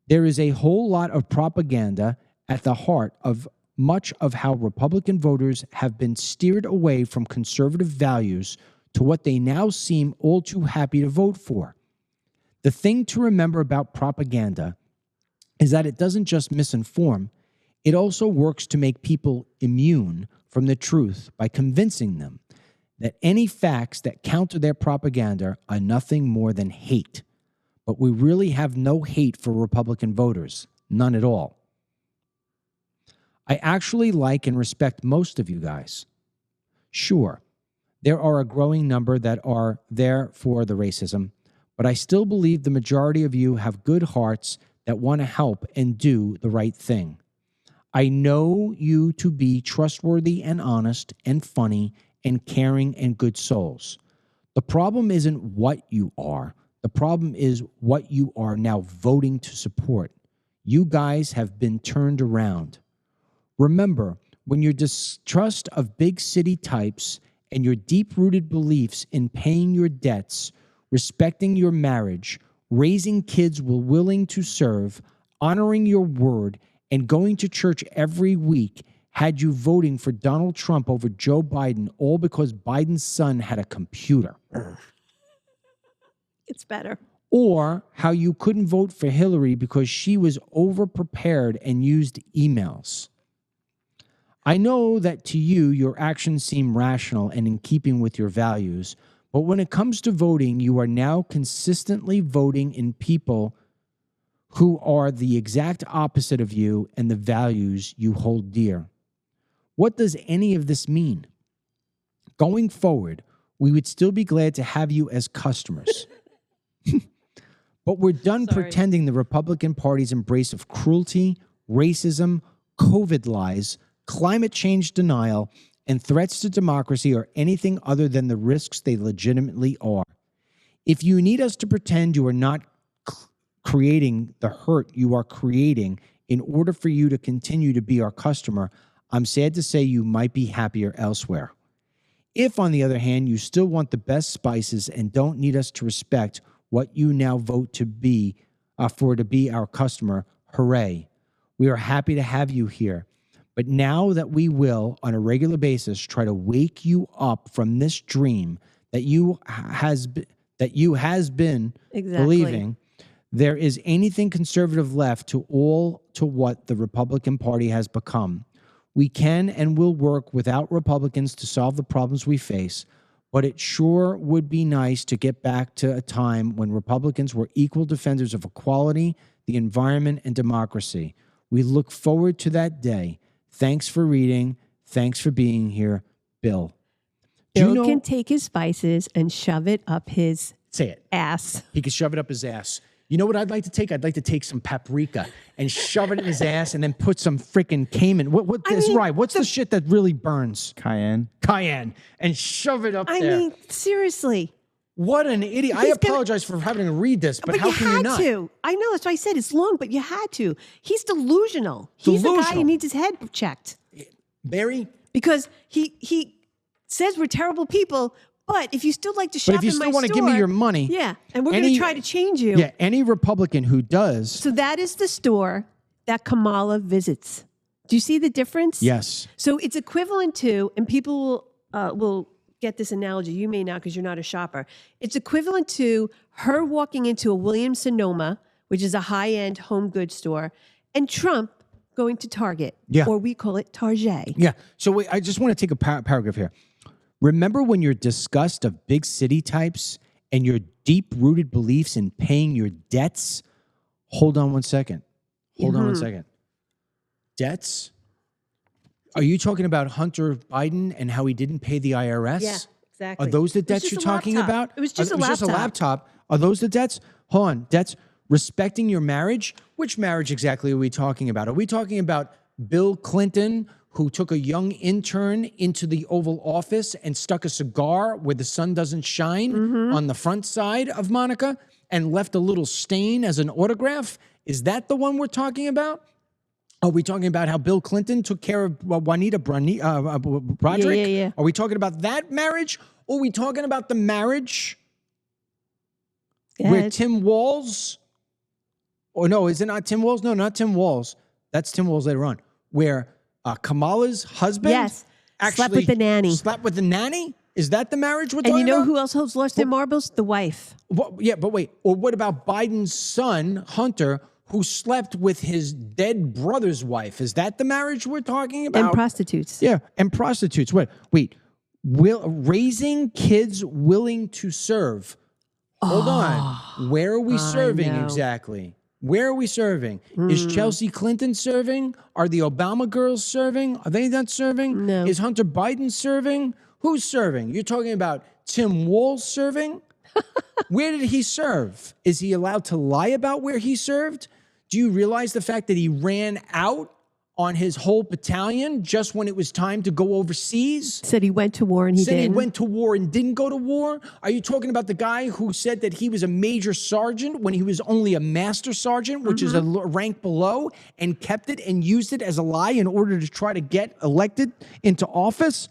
There is a whole lot of propaganda at the heart of much of how Republican voters have been steered away from conservative values to what they now seem all too happy to vote for. The thing to remember about propaganda is that it doesn't just misinform, it also works to make people immune from the truth by convincing them that any facts that counter their propaganda are nothing more than hate. But we really have no hate for Republican voters, none at all. I actually like and respect most of you guys. Sure, there are a growing number that are there for the racism, but I still believe the majority of you have good hearts that want to help and do the right thing. I know you to be trustworthy and honest and funny and caring and good souls. The problem isn't what you are. The problem is what you are now voting to support. You guys have been turned around. Remember, when your distrust of big city types and your deep-rooted beliefs in paying your debts, respecting your marriage, raising kids willing to serve, honoring your word, and going to church every week had you voting for Donald Trump over Joe Biden, all because Biden's son had a computer. It's better. Or how you couldn't vote for Hillary because she was overprepared and used emails. I know that to you, your actions seem rational and in keeping with your values, but when it comes to voting, you are now consistently voting in people who are the exact opposite of you and the values you hold dear. What does any of this mean? Going forward, we would still be glad to have you as customers. But we're done pretending the Republican Party's embrace of cruelty, racism, COVID lies, climate change denial, and threats to democracy are anything other than the risks they legitimately are. If you need us to pretend you are not creating the hurt you are creating in order for you to continue to be our customer, I'm sad to say you might be happier elsewhere. If, on the other hand, you still want the best spices and don't need us to respect what you now vote to be to be our customer, hooray. We are happy to have you here. But now that we will, on a regular basis, try to wake you up from this dream that you has been believing, there is anything conservative left to what the Republican Party has become. We can and will work without Republicans to solve the problems we face, but it sure would be nice to get back to a time when Republicans were equal defenders of equality, the environment, and democracy. We look forward to that day. Thanks for reading. Thanks for being here, Bill. Bill can take his spices and shove it up his ass. He can shove it up his ass. You know what I'd like to take? I'd like to take some paprika and shove it in his ass and then put some freaking cayenne. What's the shit that really burns? Cayenne. And shove it up there. I mean, seriously. What an idiot. I apologize for having to read this, but how can you not? To. I know, that's why I said it's long, but you had to. He's delusional. He's the guy who needs his head checked. Barry? Because he says we're terrible people, but if you still like to shop in my store. But if you still want to give me your money. Yeah, and we're going to try to change you. Yeah, any Republican who does. So that is the store that Kamala visits. Do you see the difference? Yes. So it's equivalent to, and people will get this analogy. You may not because you're not a shopper. It's equivalent to her walking into a Williams-Sonoma, which is a high-end home goods store, and Trump going to Target. Yeah. Or we call it Target. Yeah. So wait, I just want to take a paragraph here. Remember when your disgust of big city types and your deep-rooted beliefs in paying your debts? Hold on one second. Hold on one second. Debts? Are you talking about Hunter Biden and how he didn't pay the IRS? Yeah, exactly. Are those the debts you're talking about? It was just a laptop. It was just a laptop. Are those the debts? Hold on. Debts. Respecting your marriage? Which marriage exactly are we talking about? Are we talking about Bill Clinton, who took a young intern into the Oval Office and stuck a cigar where the sun doesn't shine on the front side of Monica and left a little stain as an autograph? Is that the one we're talking about? Are we talking about how Bill Clinton took care of Juanita Broderick? Yeah. Are we talking about that marriage? Or are we talking about the marriage where Tim Walz, or no, is it not Tim Walz? No, not Tim Walz. That's Tim Walz later on. Where Kamala's husband actually slept with the nanny. Slept with the nanny? Is that the marriage we're talking about? And you know who else holds lost their marbles? The wife. Yeah, but wait. Or what about Biden's son, Hunter, who slept with his dead brother's wife? Is that the marriage we're talking about? And prostitutes. Yeah, and prostitutes. Wait. Raising kids willing to serve. Hold on. Where are we serving exactly? Where are we serving? Is Chelsea Clinton serving? Are the Obama girls serving? Are they not serving? No. Is Hunter Biden serving? Who's serving? You're talking about Tim Walz serving? Where did he serve? Is he allowed to lie about where he served? Do you realize the fact that he ran out on his whole battalion just when it was time to go overseas? Said he went to war and he didn't. Said he went to war and didn't go to war? Are you talking about the guy who said that he was a major sergeant when he was only a master sergeant, which is a rank below, and kept it and used it as a lie in order to try to get elected into office?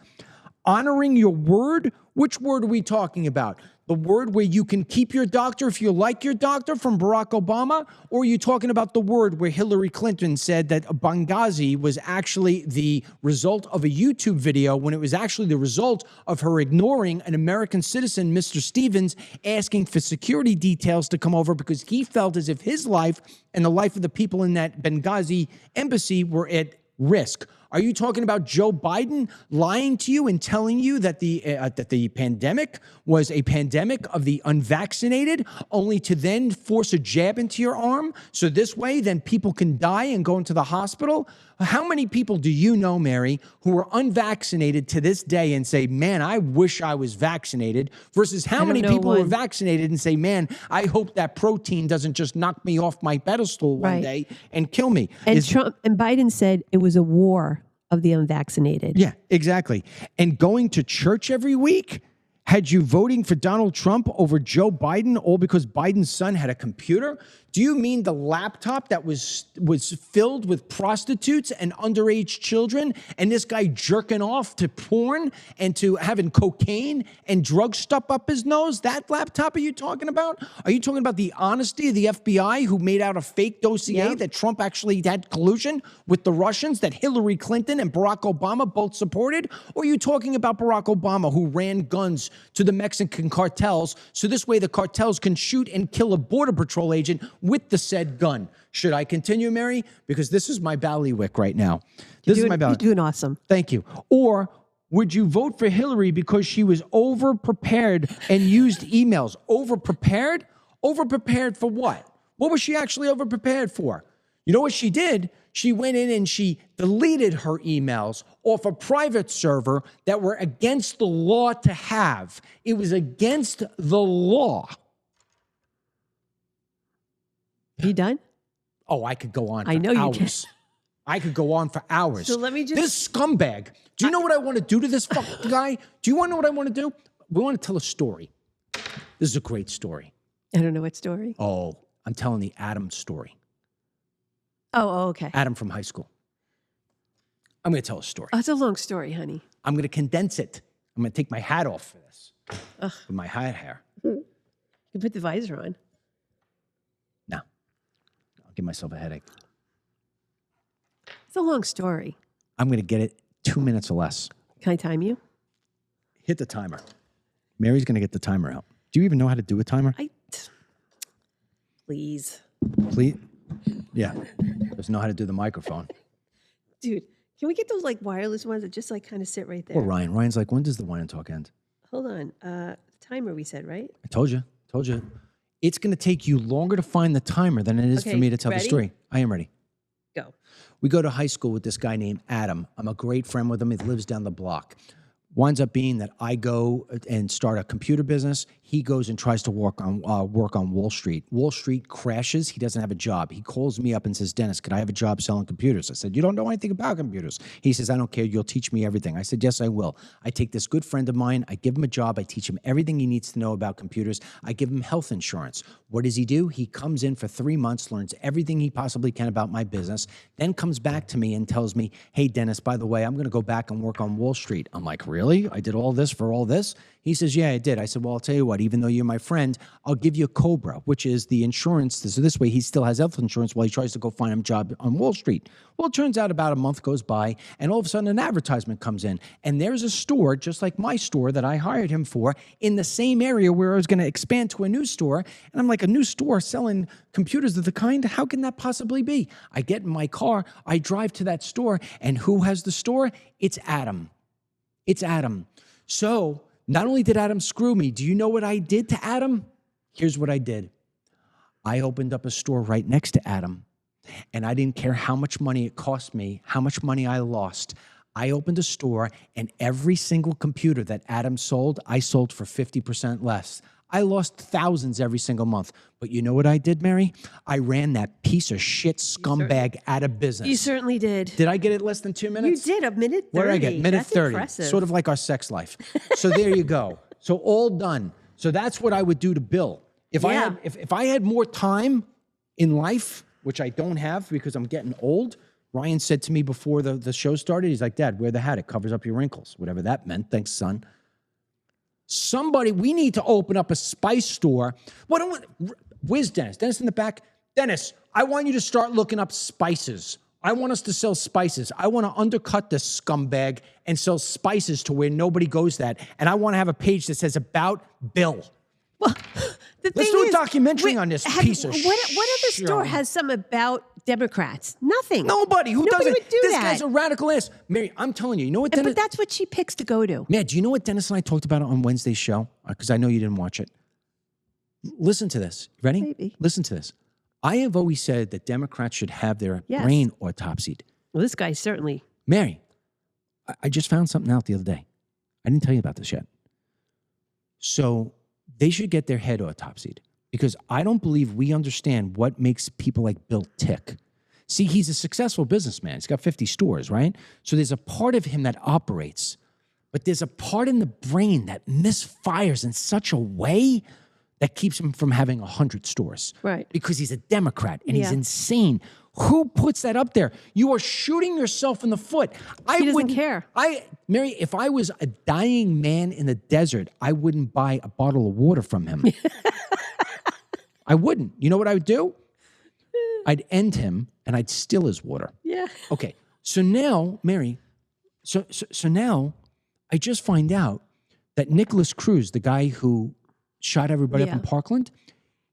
Honoring your word? Which word are we talking about? The word where you can keep your doctor if you like your doctor from Barack Obama? Or are you talking about the word where Hillary Clinton said that Benghazi was actually the result of a YouTube video when it was actually the result of her ignoring an American citizen, Mr. Stevens, asking for security details to come over because he felt as if his life and the life of the people in that Benghazi embassy were at risk? Are you talking about Joe Biden lying to you and telling you that the pandemic was a pandemic of the unvaccinated, only to then force a jab into your arm so this way then people can die and go into the hospital? How many people do you know, Mary, who are unvaccinated to this day and say, man, I wish I was vaccinated, versus how many people who are vaccinated and say, man, I hope that protein doesn't just knock me off my pedestal one day and kill me. And Trump and Biden said it was a war of the unvaccinated. Yeah, exactly. And going to church every week had you voting for Donald Trump over Joe Biden, all because Biden's son had a computer? Do you mean the laptop that was filled with prostitutes and underage children, and this guy jerking off to porn and to having cocaine and drug stuff up his nose? That laptop are you talking about? Are you talking about the honesty of the FBI who made out a fake dossier that Trump actually had collusion with the Russians that Hillary Clinton and Barack Obama both supported? Or are you talking about Barack Obama who ran guns to the Mexican cartels so this way the cartels can shoot and kill a border patrol agent with the said gun? Should I continue, Mary? Because this is my ballywick right now. This is my ballywick. You're doing awesome. Thank you. Or would you vote for Hillary because she was over-prepared and used emails? Over-prepared? Over-prepared for what? What was she actually over-prepared for? You know what she did? She went in and she deleted her emails off a private server that were against the law to have. It was against the law. You done? Oh, I could go on for I know hours. you can. I could go on for hours. So let me just... This scumbag. Do you know what I want to do to this fucking guy? Do you want to know what I want to do? We want to tell a story. This is a great story. I don't know what story. Oh, I'm telling the Adam story. Oh, okay. Adam from high school. I'm going to tell a story. Oh, it's a long story, honey. I'm going to condense it. I'm going to take my hat off for this. With my hat hair. You can put the visor on. No. I'll give myself a headache. It's a long story. I'm going to get it 2 minutes or less. Can I time you? Hit the timer. Mary's going to get the timer out. Do you even know how to do a timer? Please. Please? Yeah. Doesn't know how to do the microphone. Dude, can we get those like wireless ones that just like kind of sit right there? Or Ryan. Ryan's like, when does the wine and talk end? Hold on. Timer we said, right? I told you. It's going to take you longer to find the timer than it is for me to tell the story. I am ready. Go. We go to high school with this guy named Adam. I'm a great friend with him. He lives down the block. Winds up being that I go and start a computer business. He goes and tries to work on Wall Street. Wall Street crashes. He doesn't have a job. He calls me up and says, Dennis, could I have a job selling computers? I said, you don't know anything about computers. He says, I don't care. You'll teach me everything. I said, yes, I will. I take this good friend of mine. I give him a job. I teach him everything he needs to know about computers. I give him health insurance. What does he do? He comes in for 3 months, learns everything he possibly can about my business, then comes back to me and tells me, hey, Dennis, by the way, I'm going to go back and work on Wall Street. I'm like, really? I did all this for all this? He says, yeah, I did. I said, well, I'll tell you what, even though you're my friend, I'll give you a COBRA, which is the insurance. So this way he still has health insurance while he tries to go find him a job on Wall Street. Well, it turns out about a month goes by and all of a sudden an advertisement comes in and there's a store just like my store that I hired him for in the same area where I was going to expand to a new store. And I'm like, a new store selling computers of the kind? How can that possibly be? I get in my car, I drive to that store, and who has the store? It's Adam. It's Adam. So not only did Adam screw me, do you know what I did to Adam? Here's what I did. I opened up a store right next to Adam, and I didn't care how much money it cost me, how much money I lost. I opened a store, and every single computer that Adam sold, I sold for 50% less. I lost thousands every single month. But you know what I did, Mary? I ran that piece of shit scumbag out of business. You certainly did. Did I get it less than 2 minutes? You did, a minute 30. What did I get? Minute That's 30. Impressive. Sort of like our sex life. So there you go. So all done. So that's what I would do to Bill. If I had more time in life, which I don't have because I'm getting old, Ryan said to me before the show started, he's like, Dad, wear the hat. It covers up your wrinkles. Whatever that meant. Thanks, son. We need to open up a spice store. Where's Dennis? Dennis in the back? Dennis, I want you to start looking up spices. I want us to sell spices. I want to undercut this scumbag and sell spices to where nobody goes that. And I want to have a page that says about Bill. Well, Let's do a documentary on this piece of shit. What other store has some about Democrats. Nothing. Nobody. Who Nobody does it? would do This that. guy's a radical ass. Mary, I'm telling you. You know what, Dennis? But that's what she picks to go to. Man, do you know what Dennis and I talked about on Wednesday's show? Because I know you didn't watch it. Listen to this. Ready? Maybe. Listen to this. I have always said that Democrats should have their Yes. brain autopsied. Well, this guy certainly. Mary, I just found something out the other day. I didn't tell you about this yet. So they should get their head autopsied because I don't believe we understand what makes people like Bill tick. See, he's a successful businessman. He's got 50 stores, right? So there's a part of him that operates, but there's a part in the brain that misfires in such a way that keeps him from having 100 stores. Right. Because he's a Democrat and he's Yeah. insane. Who puts that up there? You are shooting yourself in the foot. I He doesn't wouldn't care. Mary, if I was a dying man in the desert, I wouldn't buy a bottle of water from him. I wouldn't. You know what I would do? I'd end him and I'd steal his water. Yeah. Okay. So now, Mary, so now I just find out that Nicholas Cruz, the guy who shot everybody up in Yeah. Parkland,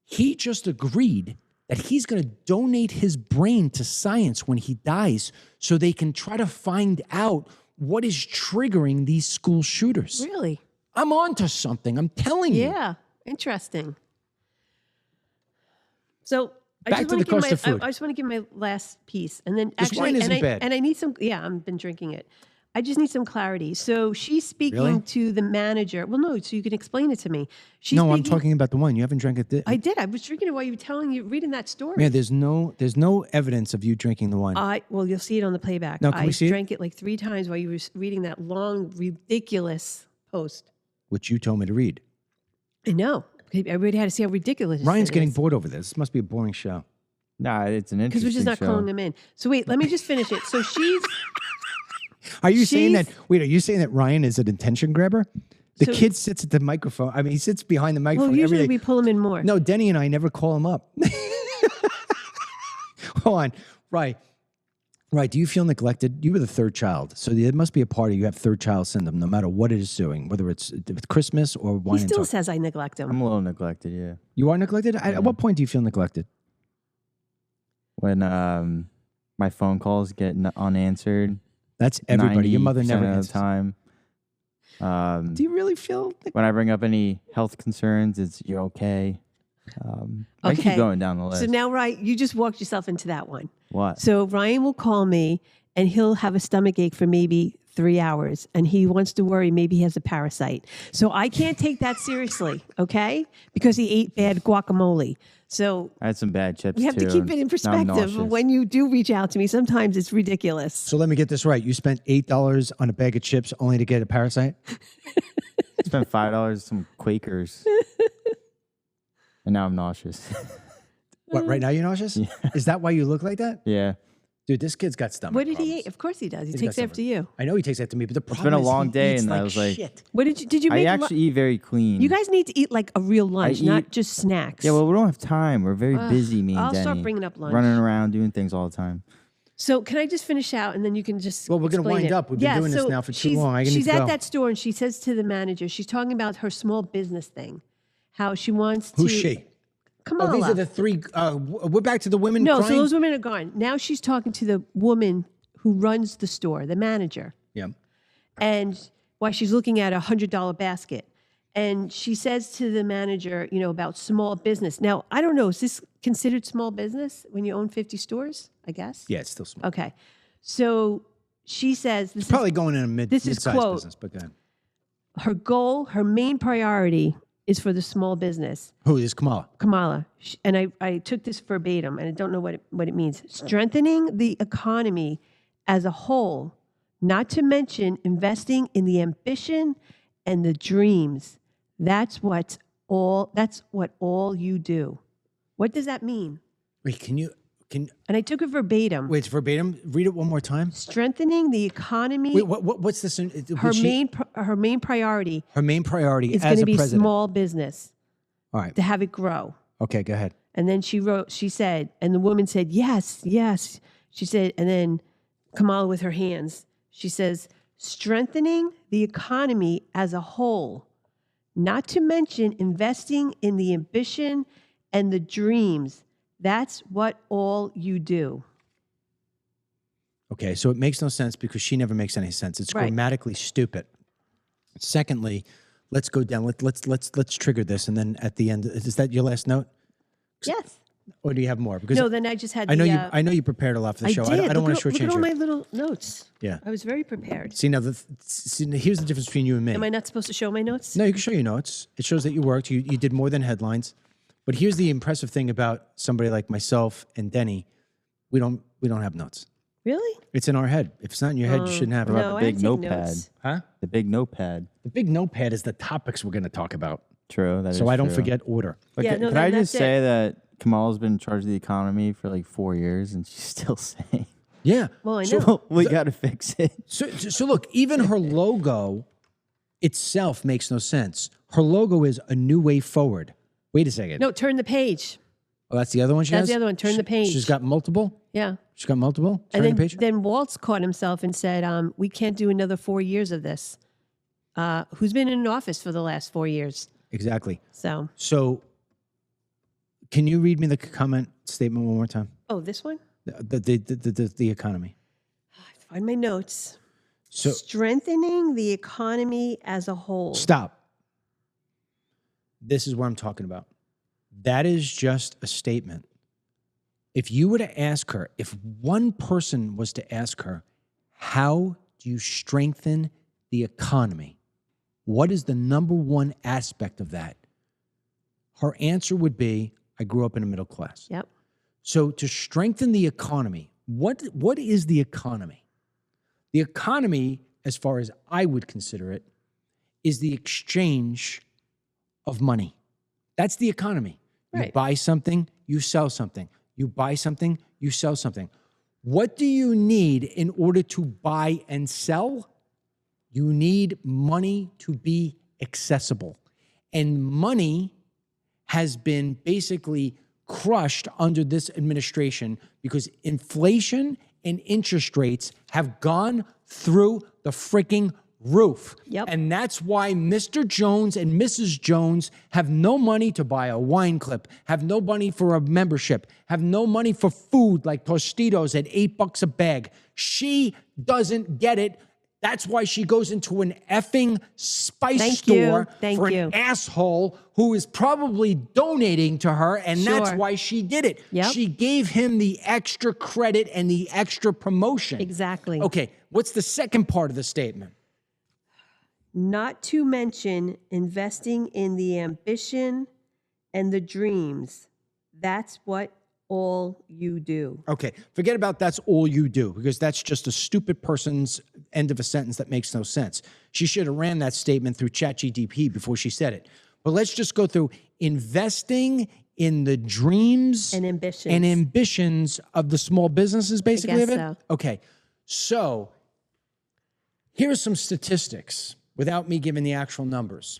he just agreed that he's going to donate his brain to science when he dies so they can try to find out what is triggering these school shooters. Really? I'm onto something. I'm telling you. Yeah. Interesting. So Back to the cost of food. I just want to give my last piece, and then This wine isn't bad. And I need some. Yeah, I've been drinking it. I just need some clarity. So she's speaking Really? to the manager. Well, no, so you can explain it to me. She's No, I'm speaking- talking about the wine. You haven't drank it. I did. I was drinking it while you were reading that story. Man, there's no evidence of you drinking the wine. Well, you'll see it on the playback. No, can I we see it? drank it like 3 times while you were reading that long, ridiculous post. Which you told me to read. I know. I already had to see how ridiculous Ryan's it getting is. bored over this. This must be a boring show. Nah, it's an Because interesting we're just not show. calling them in. So wait, let me just finish it. So she's Are you saying that? She's- Wait, are you saying that Ryan is an attention grabber? The So- kid sits at the microphone. I mean, he sits behind the well, microphone every usually day. we pull them in more. No, Denny and I never call him up. Hold on, right. Do you feel neglected? You were the third child, so there must be a part of you have third child syndrome, no matter what it is doing, whether it's with Christmas or he wine and still talk. says I neglect him. I'm a little neglected, yeah. You are neglected. At what point do you feel neglected? When my phone calls get unanswered. That's everybody. Your mother 90% never of answers. the time. Do you really feel? When I bring up any health concerns, it's you're okay. I Okay. keep going down the list. So now, right, you just walked yourself into that one. What? So Ryan will call me and he'll have a stomach ache for maybe 3 hours and he wants to worry maybe he has a parasite. So I can't take that seriously, okay? Because he ate bad guacamole. So I had some bad chips you have too. to keep it in and now I'm perspective. nauseous. When you do reach out to me, sometimes it's ridiculous. So let me get this right. You spent $8 on a bag of chips only to get a parasite. I spent $5 on some Quakers, and now I'm nauseous. What? Right now you're nauseous? Is that why you look like that? Yeah, Dude, this kid's got stomach What did problems. he eat? Of course he does. He He's takes got after stomach- you. I know he takes after me, but the been problem a is long he day, eats and I like was like- shit. What did you I make? actually eat very clean. You guys need to eat like a real lunch, not eat- just snacks. Yeah, well, we don't have time. We're very busy, me and I'll Denny. start bringing up lunch. Running around, doing things all the time. So can I just finish out and then you can just Well, we're gonna explain wind it? up. We've been doing this now for too long. I need she's to at go. that store and she says to the manager, she's talking about her small business thing, how she wants to. Who's she? Kamala. Oh, these are the three. We're back to the women No, crying? so those women are gone. Now she's talking to the woman who runs the store, the manager, Yeah. and while she's looking at a $100 basket. And she says to the manager, about small business. Now, I don't know, is this considered small business when you own 50 stores? I guess. Yeah, it's still small. Okay. So she says this Probably going in a this is mid-sized quote. business, but go ahead. her goal, her main priority is for the small business. Who is Kamala? Kamala, and I took this verbatim, and I don't know what it means. Strengthening the economy as a whole, not to mention investing in the ambition and the dreams. That's what all you do. What does that mean? Wait, can And I took it verbatim. wait, it's verbatim? Read it one more time. Strengthening the economy. Wait, what's this? her main priority her main priority is as going to a be president. small business All right. to have it grow. Okay, go ahead. And then she said, and the woman said, yes, yes. She said, and then Kamala with her hands, she says, strengthening the economy as a whole, not to mention investing in the ambition and the dreams. That's what all you do. Okay, so it makes no sense because she never makes any sense. It's Right. grammatically stupid. Secondly, let's go down. Let's trigger this, and then at the end, is that your last note, Yes. or do you have more? Because No, then I just had I know the, I know you prepared a lot for the I show. did. I don't want Look to at shortchange all you. my little notes. Yeah. I was very prepared. See now, here's the difference between you and me. Am I not supposed to show my notes? No, you can show your notes. It shows that you worked. You did more than headlines. But here's the impressive thing about somebody like myself and Denny: we don't have notes. Really? It's in our head. If it's not in your head, you shouldn't have it. What No, about I the big take notepad? notes. Huh? The big notepad. The big notepad is the topics we're going to talk about, True. That is so I don't true. forget order. But Yeah, no, can I then just that's it. say that Kamal's been in charge of the economy for like 4 years, and she's still saying, Yeah. Well, I So- know. "We got to fix it." So look, even her logo itself makes no sense. Her logo is a new way forward. Wait a second. No, turn the page. Oh, that's the other one she That's has? the other one. Turn the page. She's got multiple? Yeah. She's got multiple? Turn And then, the page? then Waltz caught himself and said, we can't do another 4 years of this. Who's been in office for the last 4 years? Exactly. So, So can you read me the comment statement one more time? oh, this one? The economy. Find my notes. So Strengthening the economy as a whole. stop. This is what I'm talking about. That is just a statement. If you were to ask her, if one person was to ask her, how do you strengthen the economy? What is the number one aspect of that? Her answer would be, I grew up in a middle class. Yep. So to strengthen the economy, what is the economy? The economy, as far as I would consider it, is the exchange of money. That's the economy. You Right. buy something, you sell something. You buy something, you sell something. What do you need in order to buy and sell? You need money to be accessible. And money has been basically crushed under this administration because inflation and interest rates have gone through the freaking roof. Yep. And that's why Mr. Jones and Mrs. Jones have no money to buy a wine clip, have no money for a membership, have no money for food like Tostitos at $8 a bag. She doesn't get it. That's why she goes into an effing spice Thank you. store Thank for you. an asshole who is probably donating to her, and that's Sure. why she did it. Yep. She gave him the extra credit and the extra promotion. Exactly. Okay, what's the second part of the statement? Not to mention investing in the ambition and the dreams. That's what all you do. Okay, forget about that's all you do, because that's just a stupid person's end of a sentence that makes no sense. She should have ran that statement through ChatGPT before she said it. But let's just go through investing in the dreams And ambitions. and ambitions of the small businesses, basically, guess of it? so. Okay, so here's some statistics without me giving the actual numbers.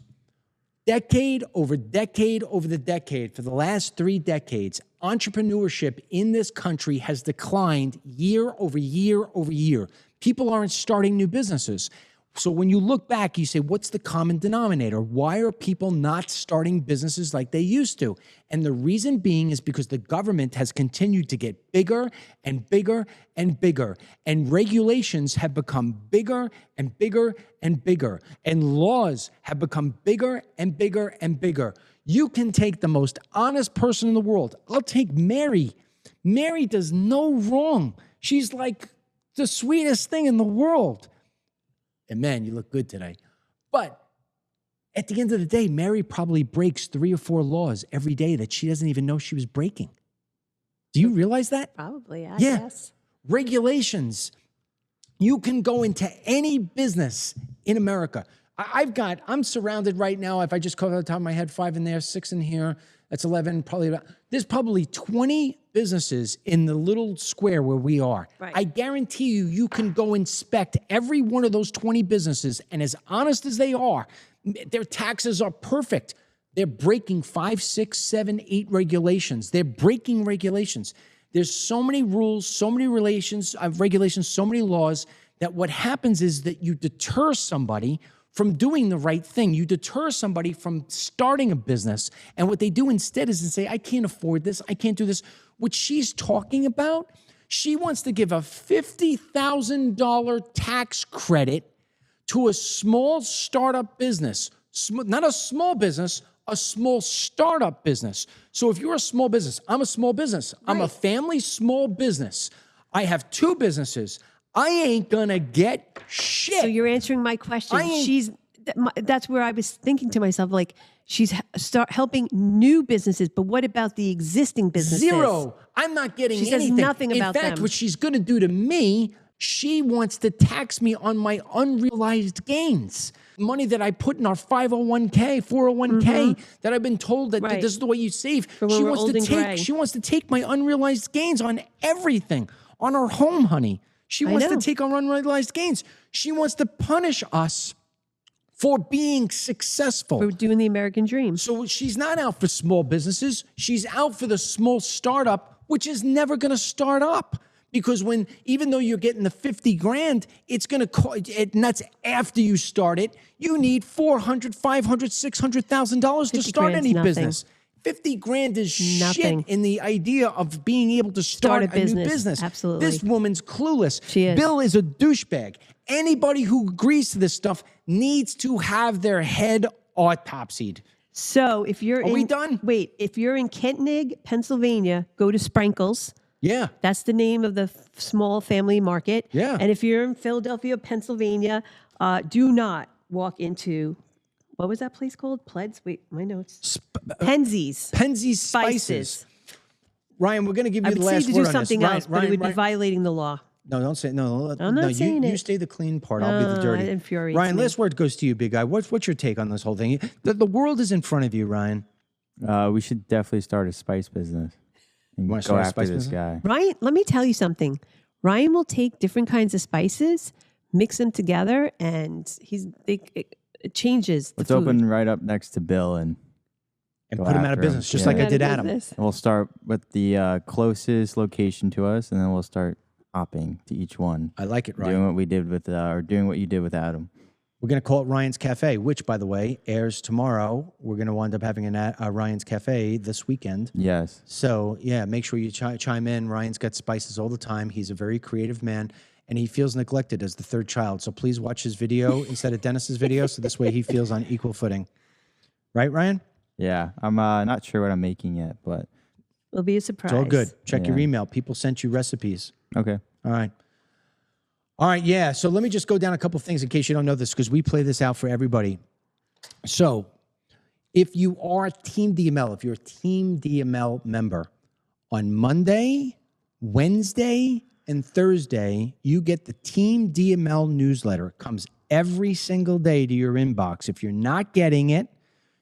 Decade over decade over the decade, for the last 3 decades, entrepreneurship in this country has declined year over year over year. People aren't starting new businesses. So when you look back, you say, what's the common denominator? Why are people not starting businesses like they used to? And the reason being is because the government has continued to get bigger and bigger and bigger. And regulations have become bigger and bigger and bigger. And laws have become bigger and bigger and bigger. You can take the most honest person in the world. I'll take Mary. Mary does no wrong. She's like the sweetest thing in the world. And man, you look good today. But at the end of the day, Mary probably breaks 3 or 4 laws every day that she doesn't even know she was breaking. Do you realize that? Probably, I Yeah. guess. Regulations. You can go into any business in America. I'm surrounded right now, if I just call it off the top of my head, 5 in there, 6 in here, that's 11, there's probably 20 businesses in the little square where we are. Right. I guarantee you can go inspect every one of those 20 businesses, and as honest as they are, their taxes are perfect. They're breaking 5, 6, 7, 8 regulations. They're breaking regulations. There's so many rules, so many regulations, so many laws, that what happens is that you deter somebody from doing the right thing. You deter somebody from starting a business. And what they do instead is to say, I can't afford this. I can't do this. What she's talking about, she wants to give a $50,000 tax credit to a small startup business, not a small business, a small startup business. So if you're a small business, I'm a small business. I'm a family small business. I have 2 businesses. I ain't gonna get shit. So you're answering my question. That's where I was thinking to myself, like, she's helping new businesses, but what about the existing businesses? 0. I'm not getting She anything. says nothing about In fact, them. what she's gonna do to me, she wants to tax me on my unrealized gains. Money that I put in our 501k, 401k, that I've been told that Right. this is the way you save. For when we're old and gray. She wants to take my unrealized gains on everything, on our home, honey. She wants to know. take our unrealized gains. She wants to punish us for being successful. We're doing the American dream. So she's not out for small businesses. She's out for the small startup, which is never going to start up. Because even though you're getting the 50 grand, it's going to cost, and that's after you start it, you need $400,000, $500,000, $600,000 to start grand's any nothing. business. 50 grand is Nothing. shit in the idea of being able to start a a new business. business. Absolutely. This woman's clueless. She is. Bill is a douchebag. Anybody who agrees to this stuff needs to have their head autopsied. So if you're Are we done? Wait, if you're in Kentig, Pennsylvania, go to Sprinkles. Yeah. That's the name of the small family market. Yeah. And if you're in Philadelphia, Pennsylvania, do not walk into, what was that place called? Pleds? Wait, my notes. Penzies. Penzies Spices. Ryan, we're going to give I you would the say last to word do on something this. else, but it would be violating the law. No, don't say no. I'm not saying you it. stay the clean part. I'll be the dirty. It infuriates Ryan, me. last word goes to you, big guy. What's your take on this whole thing? The world is in front of you, Ryan. We should definitely start a spice business and wanna go start a after spice this business? guy. Ryan, let me tell you something. Ryan will take different kinds of spices, mix them together, and it changes the Let's food. open right up next to Bill and And go put him out of after him. business, just Yeah. like I Out of did Adam. business. we'll start with the closest location to us, and then we'll start hopping to each one. I like it, Ryan. Doing what we did with, or doing what you did with Adam. We're going to call it Ryan's Cafe, which, by the way, airs tomorrow. We're going to wind up having a Ryan's Cafe this weekend. Yes. So, yeah, make sure you chime in. Ryan's got spices all the time. He's a very creative man, and he feels neglected as the 3rd child. So please watch his video instead of Dennis's video, so this way he feels on equal footing. Right, Ryan? Yeah. I'm not sure what I'm making yet, but It'll be a surprise. It's all good. Check your Yeah. email. People sent you recipes. okay. All right. All right, yeah. So let me just go down a couple things in case you don't know this, because we play this out for everybody. So if you are Team DML, if you're a Team DML member, on Monday, Wednesday, and Thursday, you get the Team DML newsletter. It comes every single day to your inbox. If you're not getting it,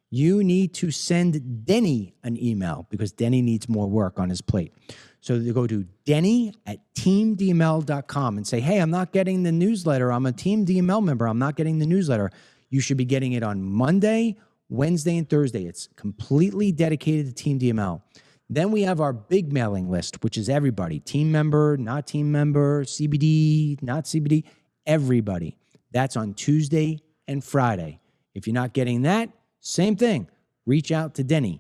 you need to send Denny an email because Denny needs more work on his plate. So you go to denny@teamdml.com and say, hey, I'm not getting the newsletter. I'm a Team DML member. I'm not getting the newsletter. You should be getting it on Monday, Wednesday, and Thursday. It's completely dedicated to Team DML. Then we have our big mailing list, which is everybody, team member, not team member, CBD, not CBD, everybody. That's on Tuesday and Friday. If you're not getting that, same thing. Reach out to Denny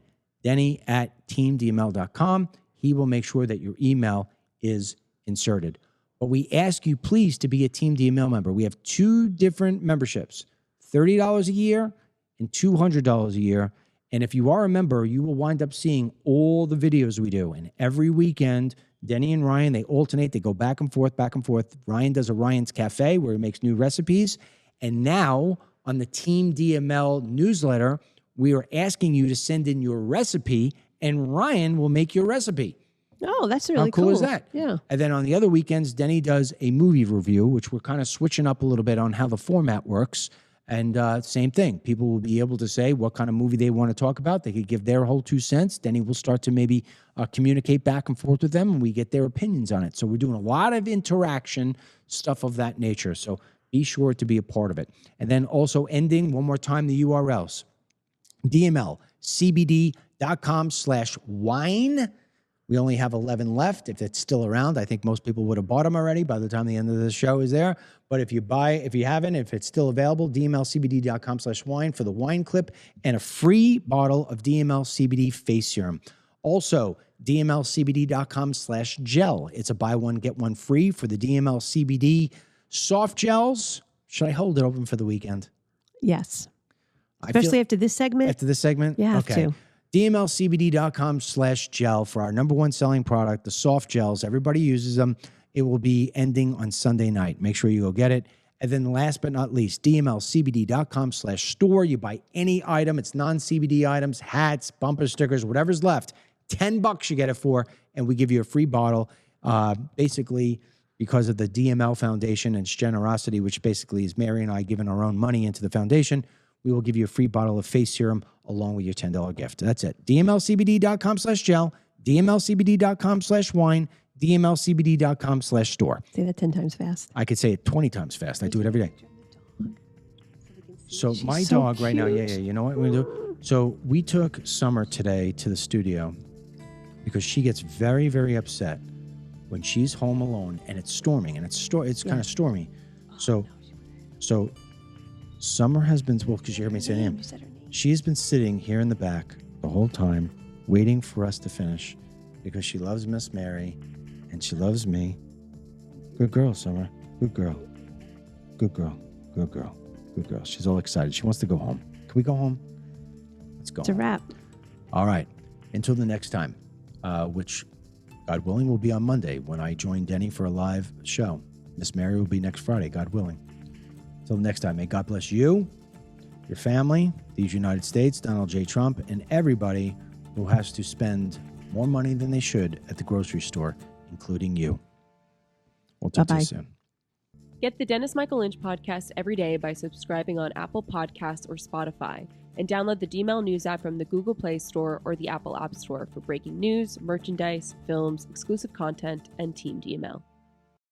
at teamdml.com. He will make sure that your email is inserted. But we ask you, please, to be a Team DML member. We have 2 different memberships, $30 a year and $200 a year. And if you are a member, you will wind up seeing all the videos we do. And every weekend, Denny and Ryan, they alternate. They go back and forth, back and forth. Ryan does a Ryan's Cafe where he makes new recipes. And now on the Team DML newsletter, we are asking you to send in your recipe and Ryan will make your recipe. Oh, that's really How cool is that? Yeah. And then on the other weekends, Denny does a movie review, which we're kind of switching up a little bit on how the format works. And same thing. People will be able to say what kind of movie they want to talk about. They could give their whole 2 cents. Denny will start to maybe communicate back and forth with them, and we get their opinions on it. So we're doing a lot of interaction, stuff of that nature. So be sure to be a part of it. And then also ending, one more time, the URLs. DMLCBD.com/wine. We only have 11 left. If it's still around, I think most people would have bought them already by the time the end of the show is there. But if you haven't, if it's still available, dmlcbd.com/wine for the wine clip and a free bottle of DML CBD face serum. Also, dmlcbd.com/gel. It's a buy one, get one free for the DML CBD soft gels. Should I hold it open for the weekend? Yes. I feel- Especially after this segment. After this segment? You have to. dmlcbd.com/gel for our number one selling product, the soft gels. Everybody uses them. It will be ending on Sunday night. Make sure you go get it. And then last but not least, dmlcbd.com/store. You buy any item. It's non-CBD items, hats, bumper stickers, whatever's left. $10 you get it for, and we give you a free bottle. Basically, because of the DML Foundation and its generosity, which basically is Mary and I giving our own money into the foundation, we will give you a free bottle of face serum along with your $10 gift. That's it. dmlcbd.com/gel, dmlcbd.com/wine, dmlcbd.com/store. Say that 10 times fast. I could say it 20 times fast. I do it every day. So my so dog right now, cute. you know what we're going to do? So we took Summer today to the studio because she gets very, very upset when she's home alone and it's storming and it's kind of stormy. So Summer has been, well, because you heard me say her name. She's been sitting here in the back the whole time, waiting for us to finish because she loves Miss Mary and she loves me. Good girl, Summer. Good girl. Good girl. Good girl. Good girl. She's all excited. She wants to go home. Can we go home? Let's go. It's a wrap. All right. Until the next time, which, God willing, will be on Monday when I join Denny for a live show. Miss Mary will be next Friday, God willing. Until next time, may God bless you, your family, these United States, Donald J. Trump, and everybody who has to spend more money than they should at the grocery store, including you. We'll talk to you soon. Get the Dennis Michael Lynch podcast every day by subscribing on Apple Podcasts or Spotify, and download the DML News app from the Google Play Store or the Apple App Store for breaking news, merchandise, films, exclusive content, and Team DML.